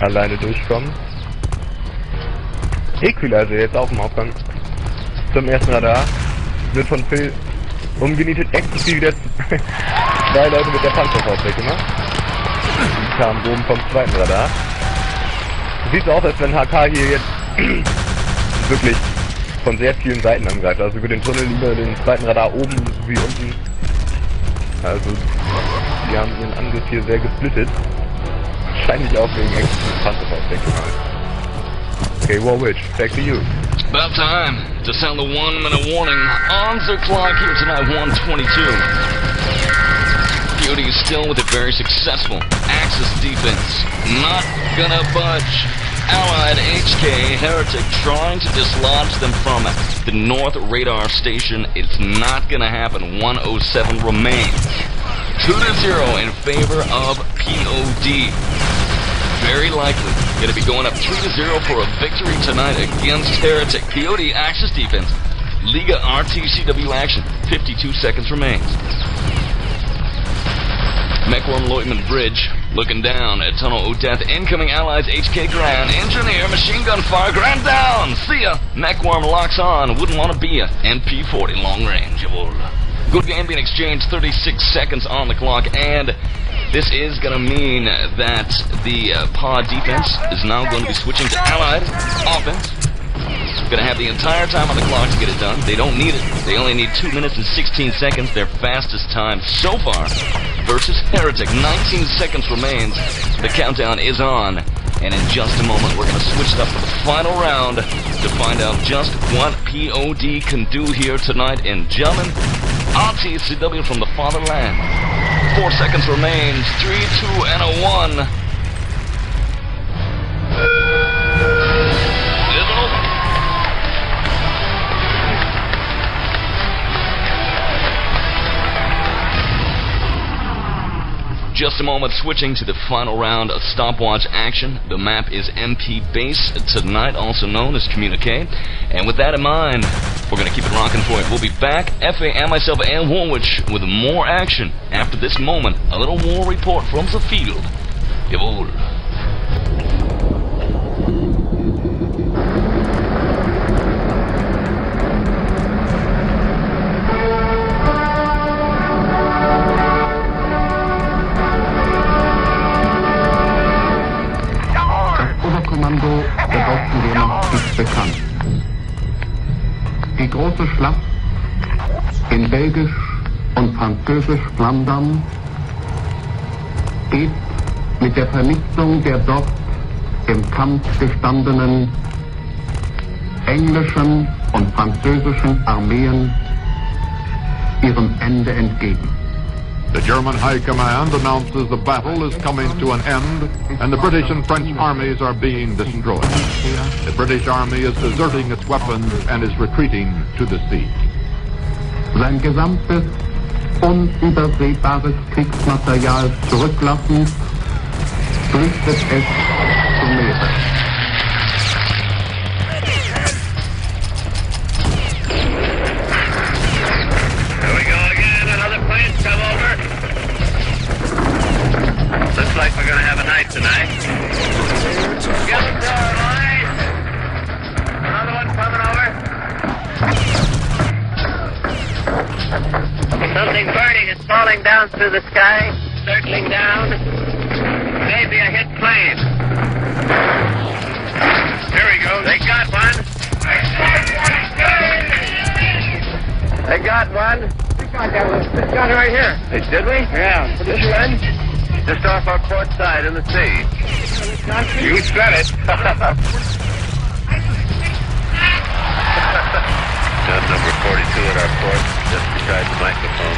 alleine durchkommen. Equalizer jetzt auf dem Aufgang zum ersten Radar. Wird von Phil umgenietet. Ecstasy wieder zwei Leute mit der Panzerfaust weggemacht. Die kamen oben vom zweiten Radar. Sieht so aus, als wenn HK hier jetzt wirklich von sehr vielen Seiten angreift. Also über den Tunnel, über den zweiten Radar oben wie unten. Also die haben ihren Angriff hier sehr gesplittet. Wahrscheinlich auch wegen Ecstasy Panzerfaust weggemacht. Okay, Warwitch, back to you. About time to sound the 1-minute warning. On the clock here tonight, 1:22. POD is still with it, very successful. Axis defense, not gonna budge. Allied HK heretiK trying to dislodge them from the north radar station. It's not gonna happen. 107 remains. 2-0 in favor of POD. Very likely going to be going up 3-0 for a victory tonight against heretiK. POD Axis defense. Liga RTCW action. 52 seconds remains. Mechworm Leutnant Bridge, looking down at Tunnel of Death. Incoming Allies, HK Gran, Engineer, machine gun fire, Gran down! See ya! Mechworm locks on, wouldn't want to be ya. MP40 long range. Good game being exchanged, 36 seconds on the clock, and this is going to mean that the pod defense is now going to be switching to Allied offense. Going to have the entire time on the clock to get it done. They don't need it. They only need 2 minutes and 16 seconds, their fastest time so far, versus heretiK. 19 seconds remains. The countdown is on. And in just a moment, we're going to switch it up for the final round to find out just what POD can do here tonight in German RTCW from the fatherland. 4 seconds remains. 3, 2, and a 1. just a moment, switching to the final round of Stopwatch action. The map is MP Base tonight, also known as Communique. And with that in mind, we're going to keep it rocking for you. We'll be back, Effe and myself and Warwitch, with more action. After this moment, a little war report from the field. Jawohl. Oberkommando der deutschen Wehrmacht ist bekannt. Die große Schlacht in Belgisch und Französisch Flandern geht mit der Vernichtung der dort im Kampf gestandenen englischen und französischen Armeen ihrem Ende entgegen. The German High Command announces the battle is coming to an end and the British and French armies are being destroyed. The British army is deserting its weapons and is retreating to the sea. Sein gesamtes unübersehbares Kriegsmaterial zurücklassend, flüchtet es zum Meere. Looks like we're going to have a night tonight. Another one coming over. Something burning is falling down through the sky, circling down. Maybe a hit plane. Here we go. They got one. They got one. They got it right here. Did we? Yeah. This one? Just off our port side in the sea. You said it. Gun number 42 at our port, just beside the microphone.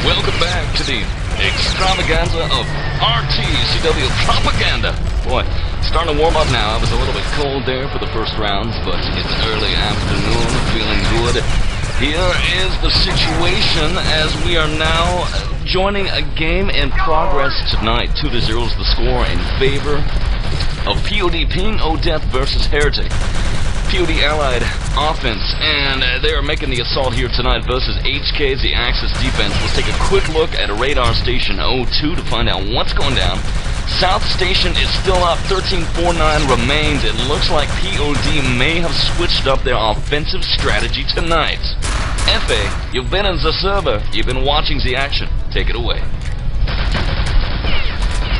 Welcome back to the extravaganza of RTCW propaganda. Boy, starting to warm up now. It was a little bit cold there for the first rounds, but it's early afternoon, feeling good. Here is the situation as we are now joining a game in progress tonight. 2-0 is the score in favor of POD Ping O Death versus heretiK. POD Allied offense, and they are making the assault here tonight versus HK's the Axis defense. Let's take a quick look at radar station 02 to find out what's going down. South Station is still up, 1349 remains. It looks like POD may have switched up their offensive strategy tonight. Effe, you've been in the server, you've been watching the action. Take it away.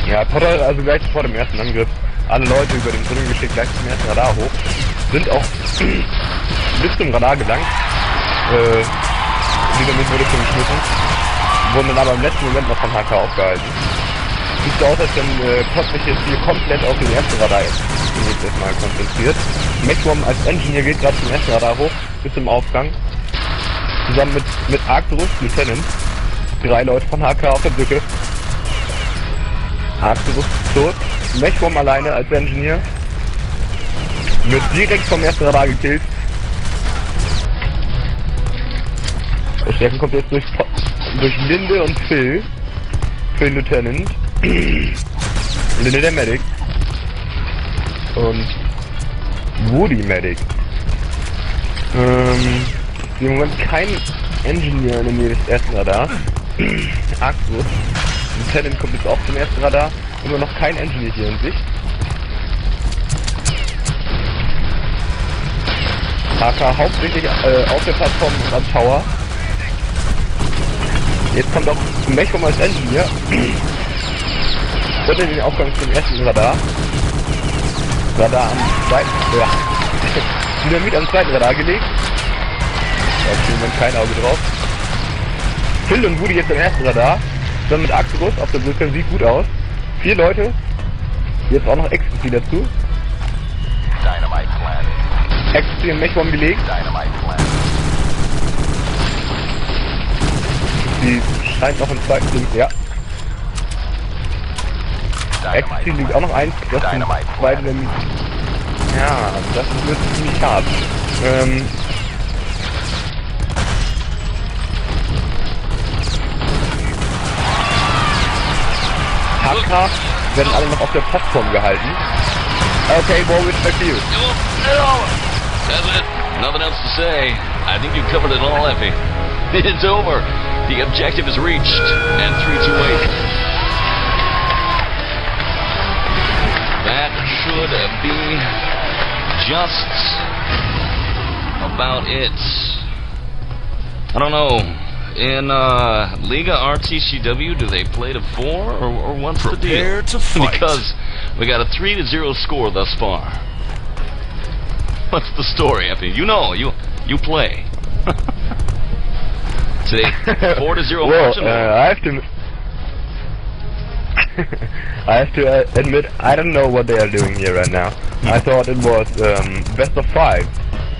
Ja, Potter, also gleich vor dem ersten Angriff, alle Leute über den Tunnel geschickt, gleich zum ersten Radar hoch, sind auch bis zum Radar gelangt. Dynamit wurde schon geschmissen, wurden dann aber im letzten Moment noch von HK aufgehalten. Sieht so aus, als wenn Potter sich jetzt hier komplett auf den ersten Radar jetzt zunächst erstmal konzentriert. mechworm als Engineer geht gerade zum ersten Radar hoch, bis zum Aufgang. Zusammen mit arkturus, Lieutenant. 3 Leute von HK auf der Brücke. arkturus tot. mechworm alleine als Engineer. Wird direkt vom ersten Radar gekillt. Verstärken kommt jetzt durch Linde und Phil. Phil Lieutenant. Linde der Medic. Und Woody Medic. Im Moment kein Engineer in der Nähe des ersten Radar. arkturus. Lieutenant kommt jetzt auch zum ersten Radar. Immer noch kein Engineer hier in Sicht. HK hauptsächlich auf der Plattform und am Tower. Jetzt kommt auch mechworm als Engineer. Unter den Aufgang zum ersten Radar. Radar am zweiten, Dynamit am zweiten Radar gelegt. Da ist im Moment kein Auge drauf. Phil und Woody jetzt am ersten Radar. Dann mit arkturus auf der Brücke, sieht gut aus. 4 Leute. Jetzt auch noch Ecstasy dazu. Ecstasy und mechworm gelegt. Die scheint noch im zweiten Ding, ja. Ecstasy liegt auch noch eins, das ist ein zweiter. Ja, das wird ziemlich hart. Hardcast werden alle noch auf der Plattform gehalten. Okay, Warwitch, back to you. That's it. Nothing else to say. I think you covered it all, Effie. It's over. The objective is reached. And 328. That should be just about it. I don't know. In Liga RTCW, do they play to 4 or what's the deal? To fight. Because we got a 3-0 score thus far. What's the story, Effie? You know, you play. Say 4-0 Well, I have to admit, I don't know what they are doing here right now. I thought it was best of 5,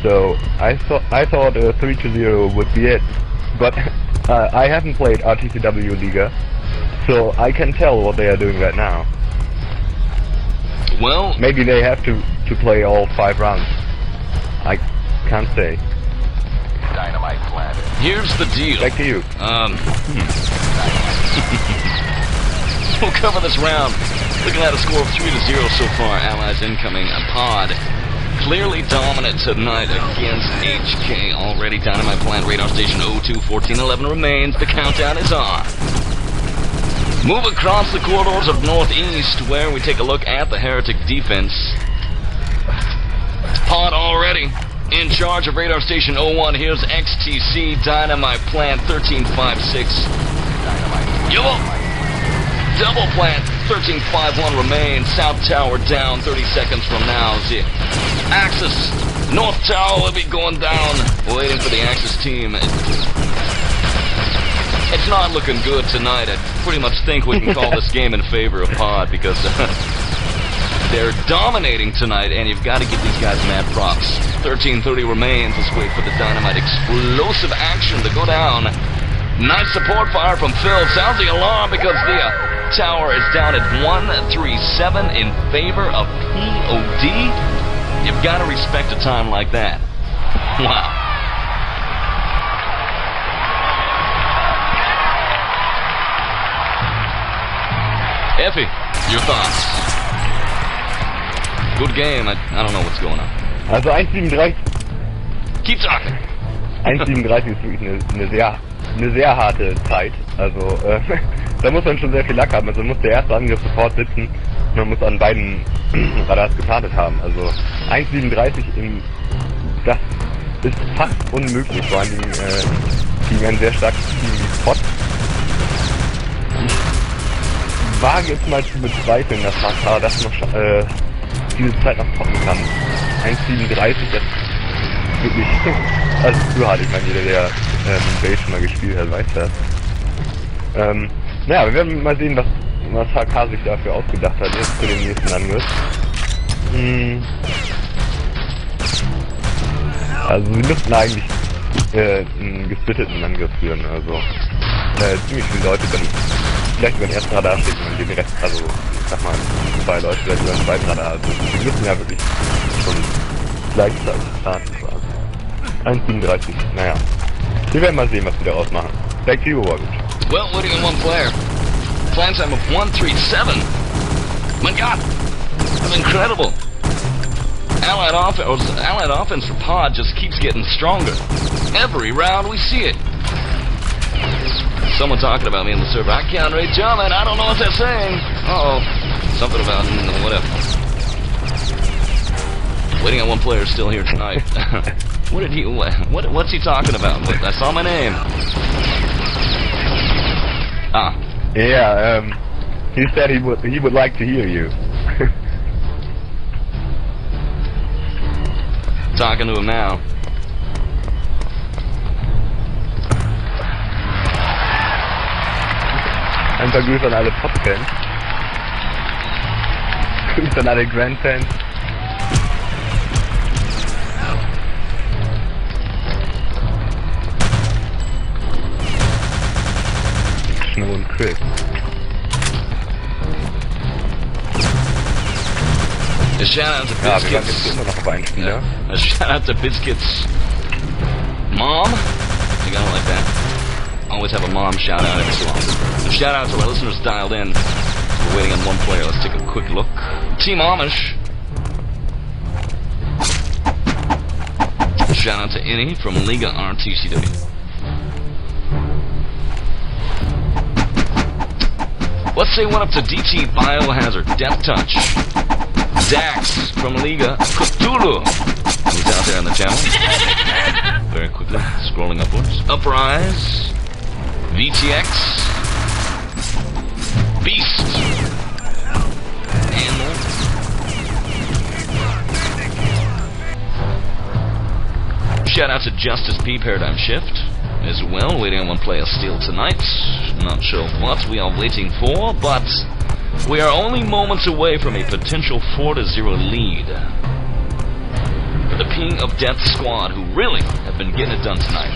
so I thought 3-0 would be it. But I haven't played RTCW Liga, so I can tell what they are doing right now. Well, maybe they have to play all 5 rounds. I can't say. Dynamite planted. Here's the deal. Back to you. We'll cover this round. Looking at a score of 3-0 so far. Allies incoming. A pod. Clearly dominant tonight against HK. Already dynamite plant. Radar station 02. 1411 remains. The countdown is on. Move across the corridors of northeast where we take a look at the heretic defense. Pod already in charge of radar station 01. Here's XTC dynamite plant 1356. Yo! Double plant 1351 remains. South tower down 30 seconds from now. The Axis North tower will be going down. Waiting for the Axis team. It's not looking good tonight. I pretty much think we can call this game in favor of Pod because they're dominating tonight, and you've got to give these guys mad props. 13:30 remains. Let's wait for the dynamite explosive action to go down. Nice support fire from Phil. Sounds the alarm because the tower is down at 137 in favor of POD. You've got to respect a time like that. Wow. Effie, your thoughts? Good game. I don't know what's going on. Also 1:37. Keep talking. 1:37 ist wirklich eine sehr harte Zeit. Also da muss man schon sehr viel Lack haben. Also muss der erste Angriff sofort sitzen. Man muss an beiden Radars gestartet haben. Also 1:37 das ist fast unmöglich, vor allem gegen ein sehr starkes Team wie Spot. Ich wage jetzt mal zu bezweifeln, dass HK das noch diese Zeit noch toppen kann. 1:37, das ist wirklich also zu hart. Ich meine, jeder, der Base schon mal gespielt hat, weiß das. Naja, wir werden mal sehen, was HK sich dafür ausgedacht hat jetzt für den nächsten Angriff. Also sie müssten eigentlich einen gesplitteten Angriff führen, also ziemlich viele Leute dann vielleicht über den ersten Radar steht und den Rest, also ich sag mal 2 Leute vielleicht über den zweiten Radar, also sie müssen ja wirklich schon gleichzeitig starten quasi. 1:37, naja. Wir werden mal sehen, was wir daraus machen. Back to you, Warwitch. Well, waiting on one player. Plan time of 137. My God, that's incredible. Allied offense for Pod just keeps getting stronger. Every round we see it. Someone talking about me in the server. I can't read German. I don't know what they're saying. Uh-oh. Something about whatever. Waiting on one player still here tonight. What did he? What's he talking about? I saw my name. Ah. Yeah. He said he would like to hear you. Talking to him now. Ein paar Grüße an alle Pop-Fans. Grüße an alle Gran-Fans. Snow und Chris. A shout out to Biscuits. Ja, wir waren jetzt immer noch auf einen Spieler. A shout out to Biscuits' mom. You gotta like that. Always have a mom shout out every so often. A shout out to our listeners dialed in. We're waiting on one player. Let's take a quick look. Team Amish. Shout out to Innie from Liga RTCW. Let's say one up to DT Biohazard, Death Touch. Dax from Liga, Cthulhu. He's out there on the channel. Very quickly, scrolling upwards. Uprise. VTX. Beast. Animal. Shout out to Justice P Paradigm Shift as well. Waiting on one player still tonight. Not sure what we are waiting for, but we are only moments away from a potential 4-0 lead. For the Ping of Death squad, who really have been getting it done tonight.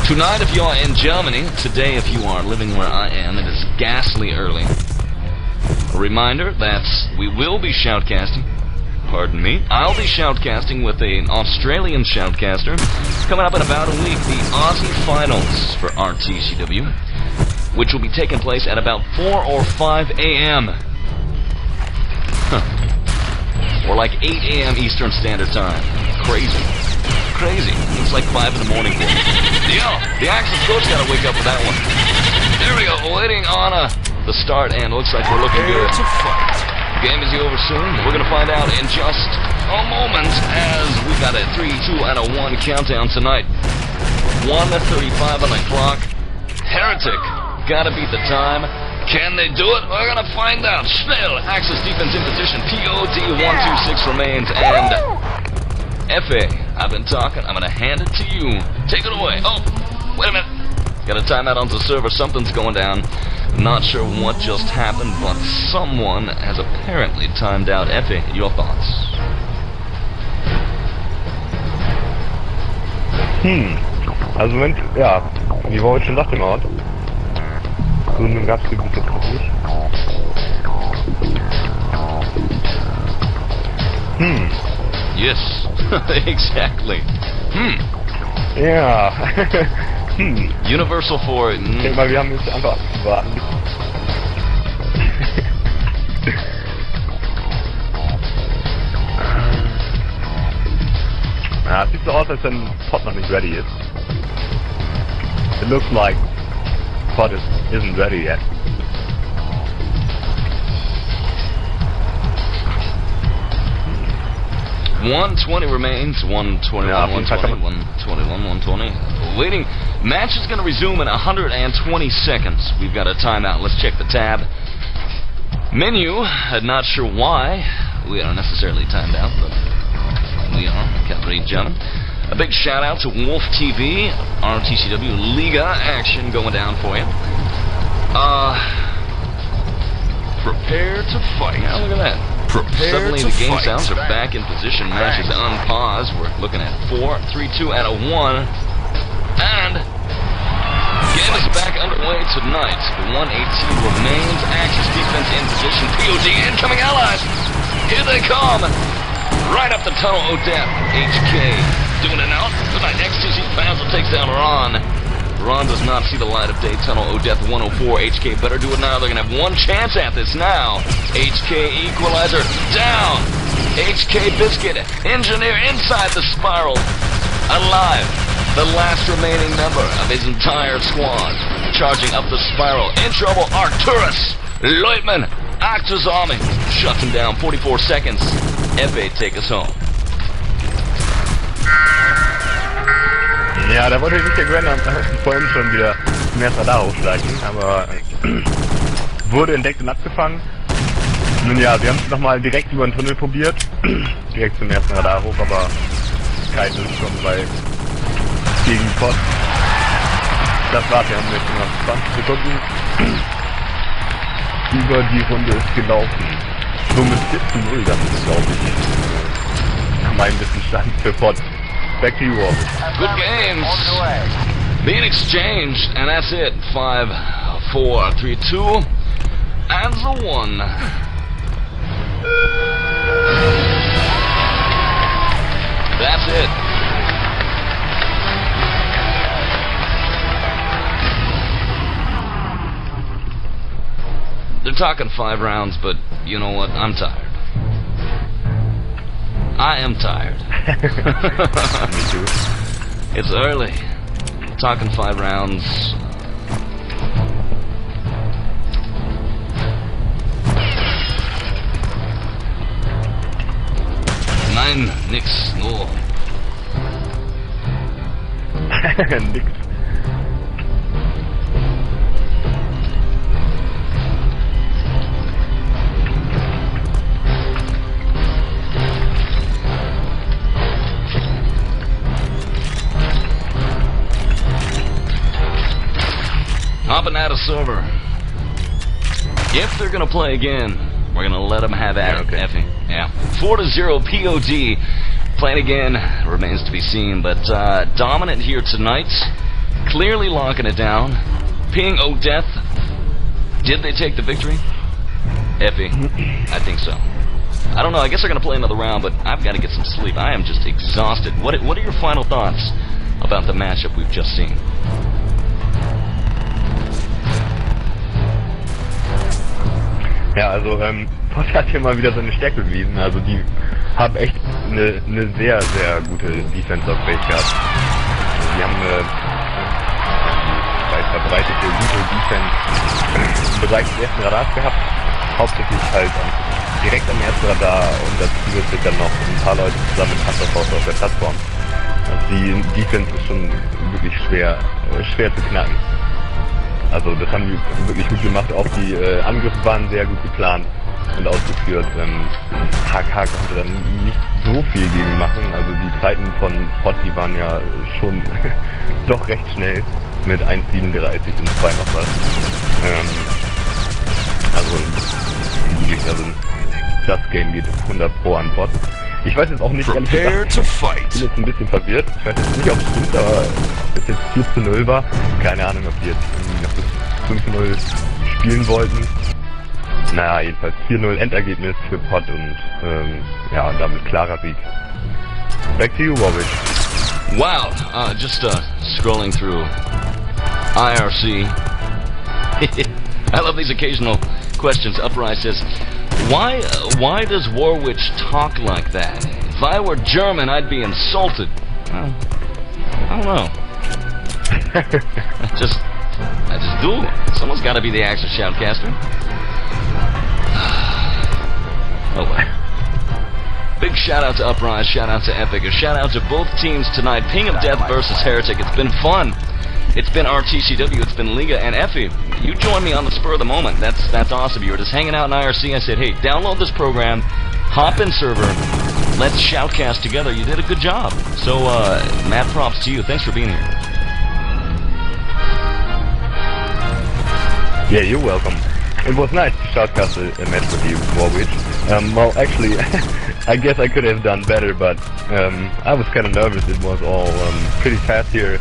Tonight, if you are in Germany, today, if you are living where I am, it is ghastly early. A reminder that we will be shoutcasting. Pardon me. I'll be shoutcasting with an Australian shoutcaster coming up in about a week, the Aussie Finals for RTCW, which will be taking place at about 4 or 5 a.m. Or like 8 a.m. Eastern Standard Time. Crazy. Crazy. Looks like 5 in the morning for me. Yo, the Axis coach gotta wake up with that one. There we go, waiting on the start, and looks like we're looking good. Game is over soon. We're gonna find out in just a moment as we got a 3, 2, and a 1 countdown tonight. 1:35 on the clock. heretiK gotta beat the time. Can they do it? We're gonna find out. Still, Axis defense in position. POD126 remains, and Efe, I've been talking. I'm gonna hand it to you. Take it away. Oh, wait a minute. Got a timeout on the server. Something's going down. Not sure what just happened, but someone has apparently timed out. Efe, your thoughts? Also Moment, ja, wie Warwitch schon sagte im Ort. Gründung gab es bis jetzt noch nicht. Yes, exactly. Ja. Universal for it. Ich denke mal, wir haben jetzt einfach abzuwarten. Ja, es sieht so aus, als wenn Pot noch nicht ready ist. It looks like Pot isn't ready yet. $120 remains. 121, 120, 121, 120. Waiting. Match is going to resume in 120 seconds. We've got a timeout. Let's check the tab. Menu. Not sure why we are necessarily timed out, but we are. Can't read German. A big shout out to Wolf TV, RTCW Liga action going down for you. Prepare to fight. Yeah, look at that. Suddenly the game sounds are back in position. Match is unpaused. We're looking at 4, 3, 2, and a 1. And game is back underway tonight. 118 remains. Axis defense in position. POD incoming allies. Here they come. Right up the tunnel. Odette. HK doing it now. Tonight XTC Fazzle takes down Ron. Ron does not see the light of day. Tunnel Odette 104. HK better do it now. They're going to have one chance at this now. HK equalizer down. HK Biscuit. Engineer inside the spiral. Alive. The last remaining member of his entire squad. Charging up the spiral. In trouble. Arkturus. Leutman. Actor's army. Shuts him down. 44 seconds. Efe, take us home. Ja, da wollte sich der Gran vorhin schon wieder zum ersten Radar hochsteigen, aber wurde entdeckt und abgefangen. Nun ja, wir haben es nochmal direkt über den Tunnel probiert, direkt zum ersten Radar hoch, aber kein ist schon bei gegen Pot. Das war's, wir haben jetzt noch 20 Sekunden. Über die Runde ist gelaufen. Somit 14-0, das ist, glaube ich, mein Wissensstand für Pot. Back to you, Warwitch. Good games being exchanged, and that's it. 5, 4, 3, 2, and the 1. That's it. They're talking 5 rounds, but you know what? I'm tired. I am tired. Me too. It's early. Talking 5 rounds. Nein, nix, no. Nix. Hopping out of server. If they're gonna play again, we're gonna let them have at it. Effing. Yeah. 4-0 POD. Playing again remains to be seen, but dominant here tonight. Clearly locking it down. Ping O'Death. Did they take the victory? Effie, I think so. I don't know. I guess they're gonna play another round, but I've got to get some sleep. I am just exhausted. What are your final thoughts about the matchup we've just seen? Ja, also Pot hat hier mal wieder seine Stärke bewiesen. Also die haben echt eine sehr, sehr gute Defense auf Base gehabt. Die haben eine weit verbreitete, gute Defense im Bereich des ersten Radars gehabt. Hauptsächlich halt direkt am ersten Radar und dazu wird dann noch ein paar Leute zusammen mit Panzerfaust auf der Plattform. Also die Defense ist schon wirklich schwer zu knacken. Also das haben die wirklich gut gemacht, auch die Angriffe waren sehr gut geplant und ausgeführt. HK konnte dann nicht so viel gegen machen, also die Zeiten von Pot, die waren ja schon doch recht schnell mit 1,37 und 2 noch was. Also das Game geht 100 Pro an Pot. Ich weiß jetzt auch nicht, ehrlich gesagt, ich bin jetzt ein bisschen verwirrt. Ich weiß jetzt nicht, ob es stimmt, aber ob es jetzt 4:0 war. Keine Ahnung, ob die jetzt irgendwie noch bis 5:0 spielen wollten. Naja, jedenfalls 4:0 Endergebnis für Pot und ja, damit klarer Sieg. Back to you, Warwitch. Wow, just scrolling through IRC. I love these occasional questions. Uprise says, why does Warwitch talk like that? If I were German, I'd be insulted. Well, I don't know. I just do. Someone's got to be the Axis Shoutcaster. Oh well. Big shout out to Uprise, shout out to Epic, a shout out to both teams tonight. Ping of Death versus heretiK. It's been fun. It's been RTCW, it's been Liga, and Effie, you joined me on the spur of the moment. That's awesome. You were just hanging out in IRC. I said, hey, download this program, hop in server, let's shoutcast together. You did a good job. So, mad props to you. Thanks for being here. Yeah, you're welcome. It was nice to shoutcast a match with you, Warwitch. Well, actually, I guess I could have done better, but I was kind of nervous. It was all pretty fast here.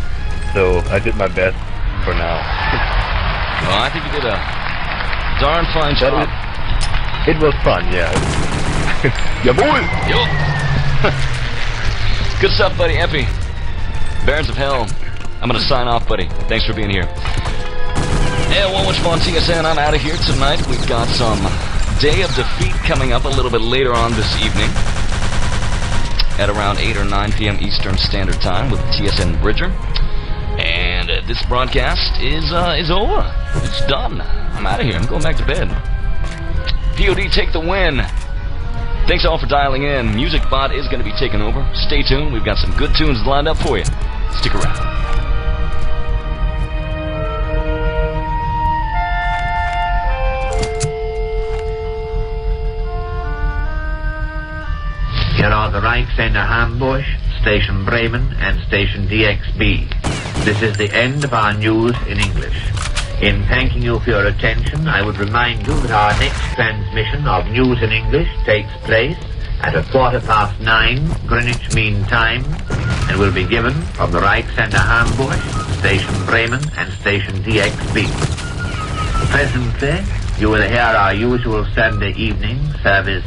So I did my best for now. Well, I think you did a darn fine job. It was fun, yeah. Jawohl! Yo! Good stuff, buddy. Effie. Barons of Hell. I'm gonna sign off, buddy. Thanks for being here. And Warwitch on TSN. I'm out of here tonight. We've got some Day of Defeat coming up a little bit later on this evening at around 8 or 9 p.m. Eastern Standard Time with TSN Bridger. And this broadcast is over. It's done. I'm out of here. I'm going back to bed. POD, take the win. Thanks all for dialing in. MusicBot is going to be taking over. Stay tuned. We've got some good tunes lined up for you. Stick around. Here are the Reichsender Hamburg, Station Bremen, and Station DXB. This is the end of our news in English. In thanking you for your attention, I would remind you that our next transmission of news in English takes place at 9:15 Greenwich Mean Time and will be given from the Reichsender Hamburg, Station Bremen, and Station DXB. Presently, you will hear our usual Sunday evening service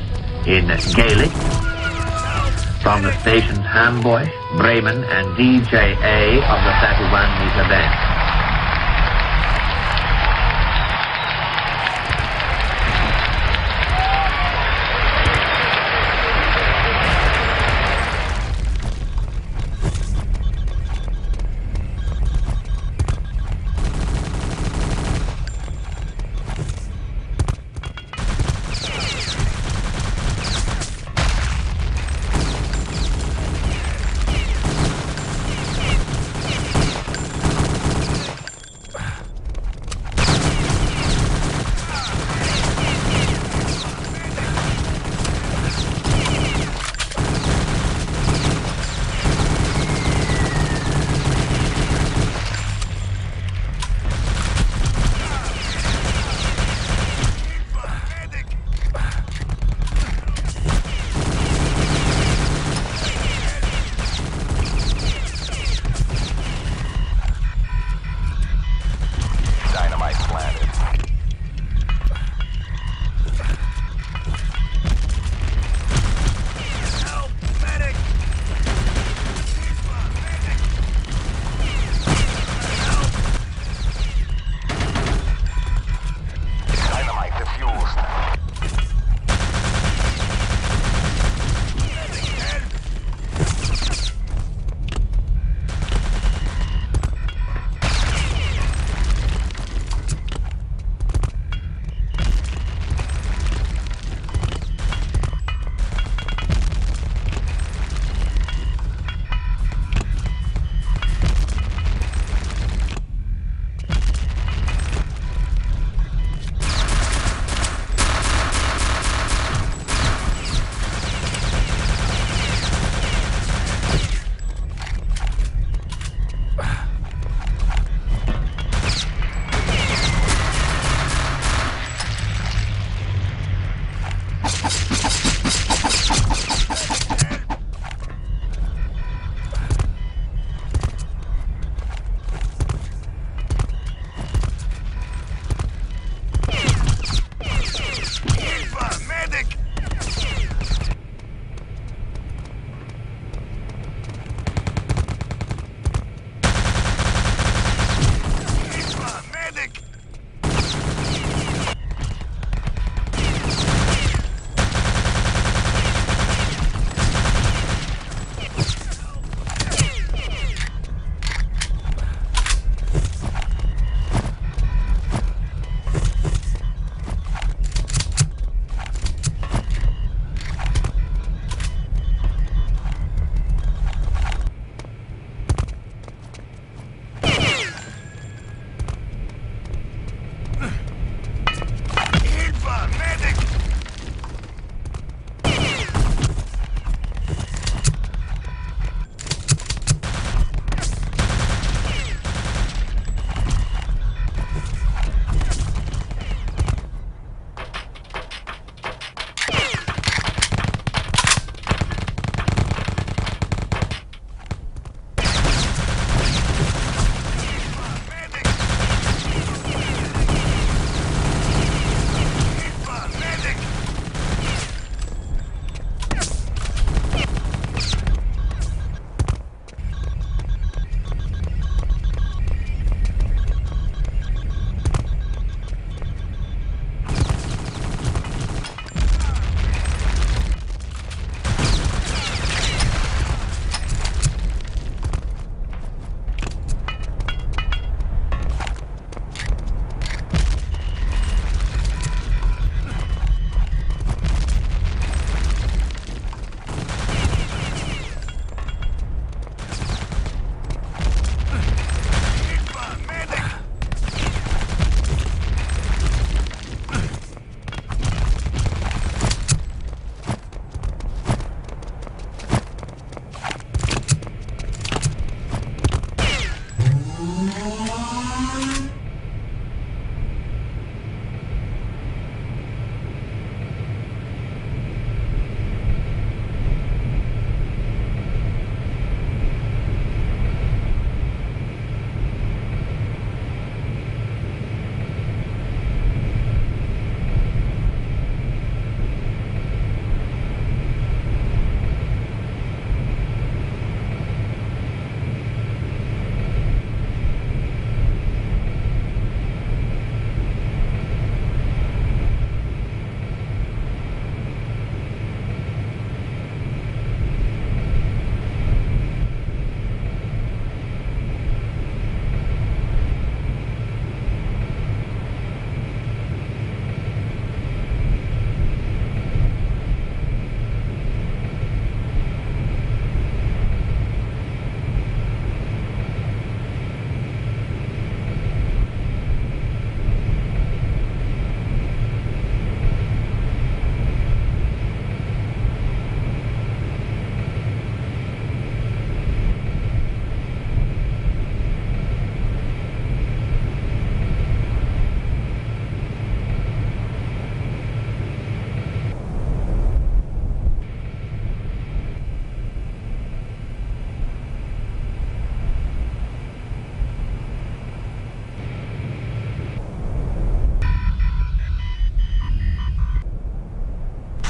in Gaelic from the stations Hamburg, Bremen, and DJA of the 31-meter band.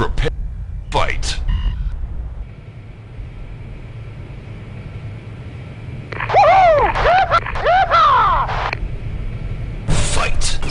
Prepare. Fight. Fight.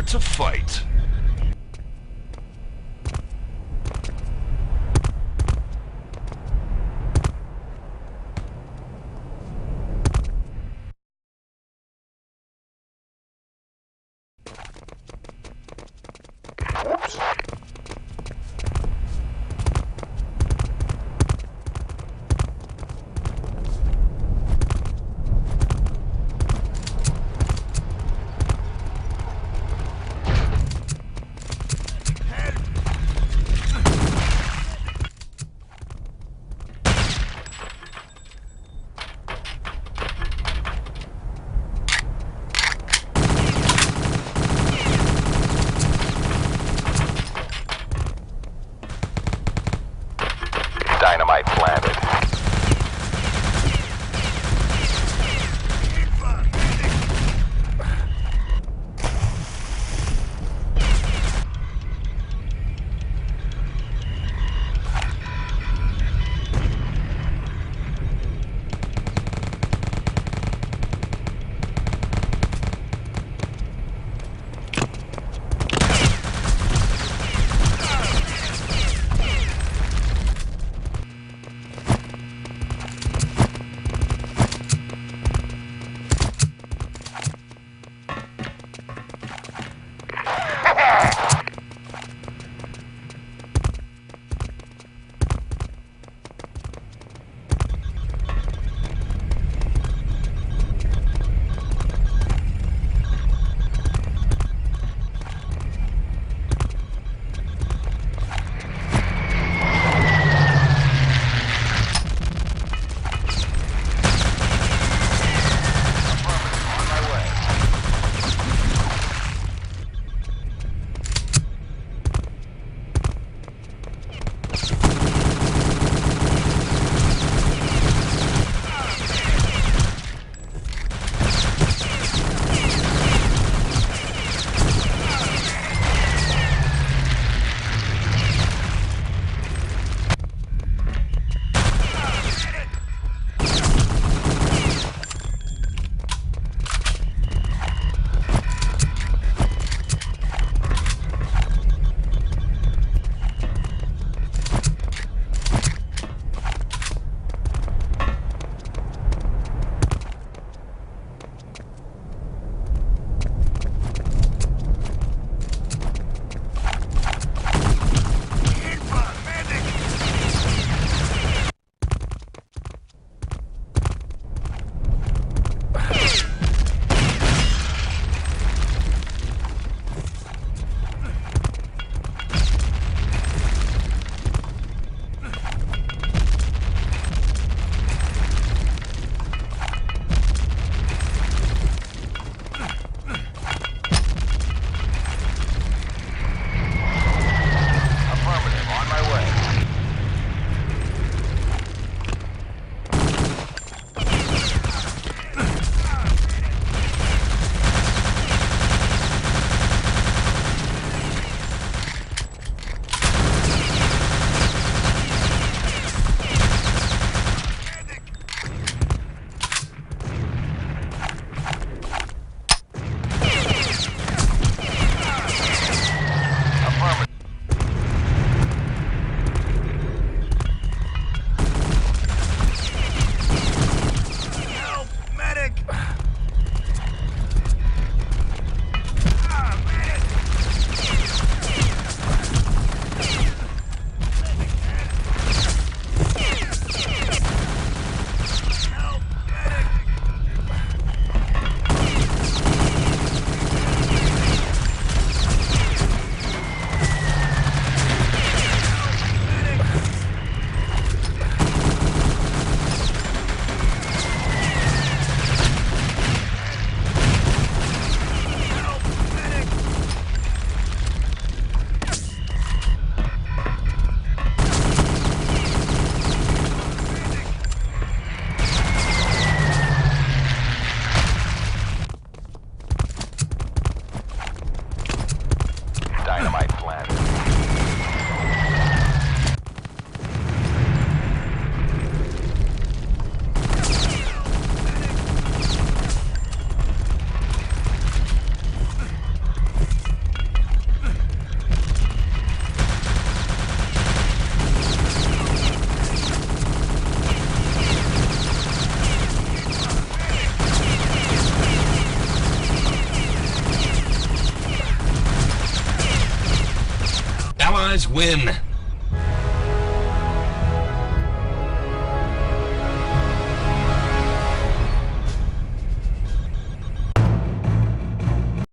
to fight. Dynamite planted. Allies win.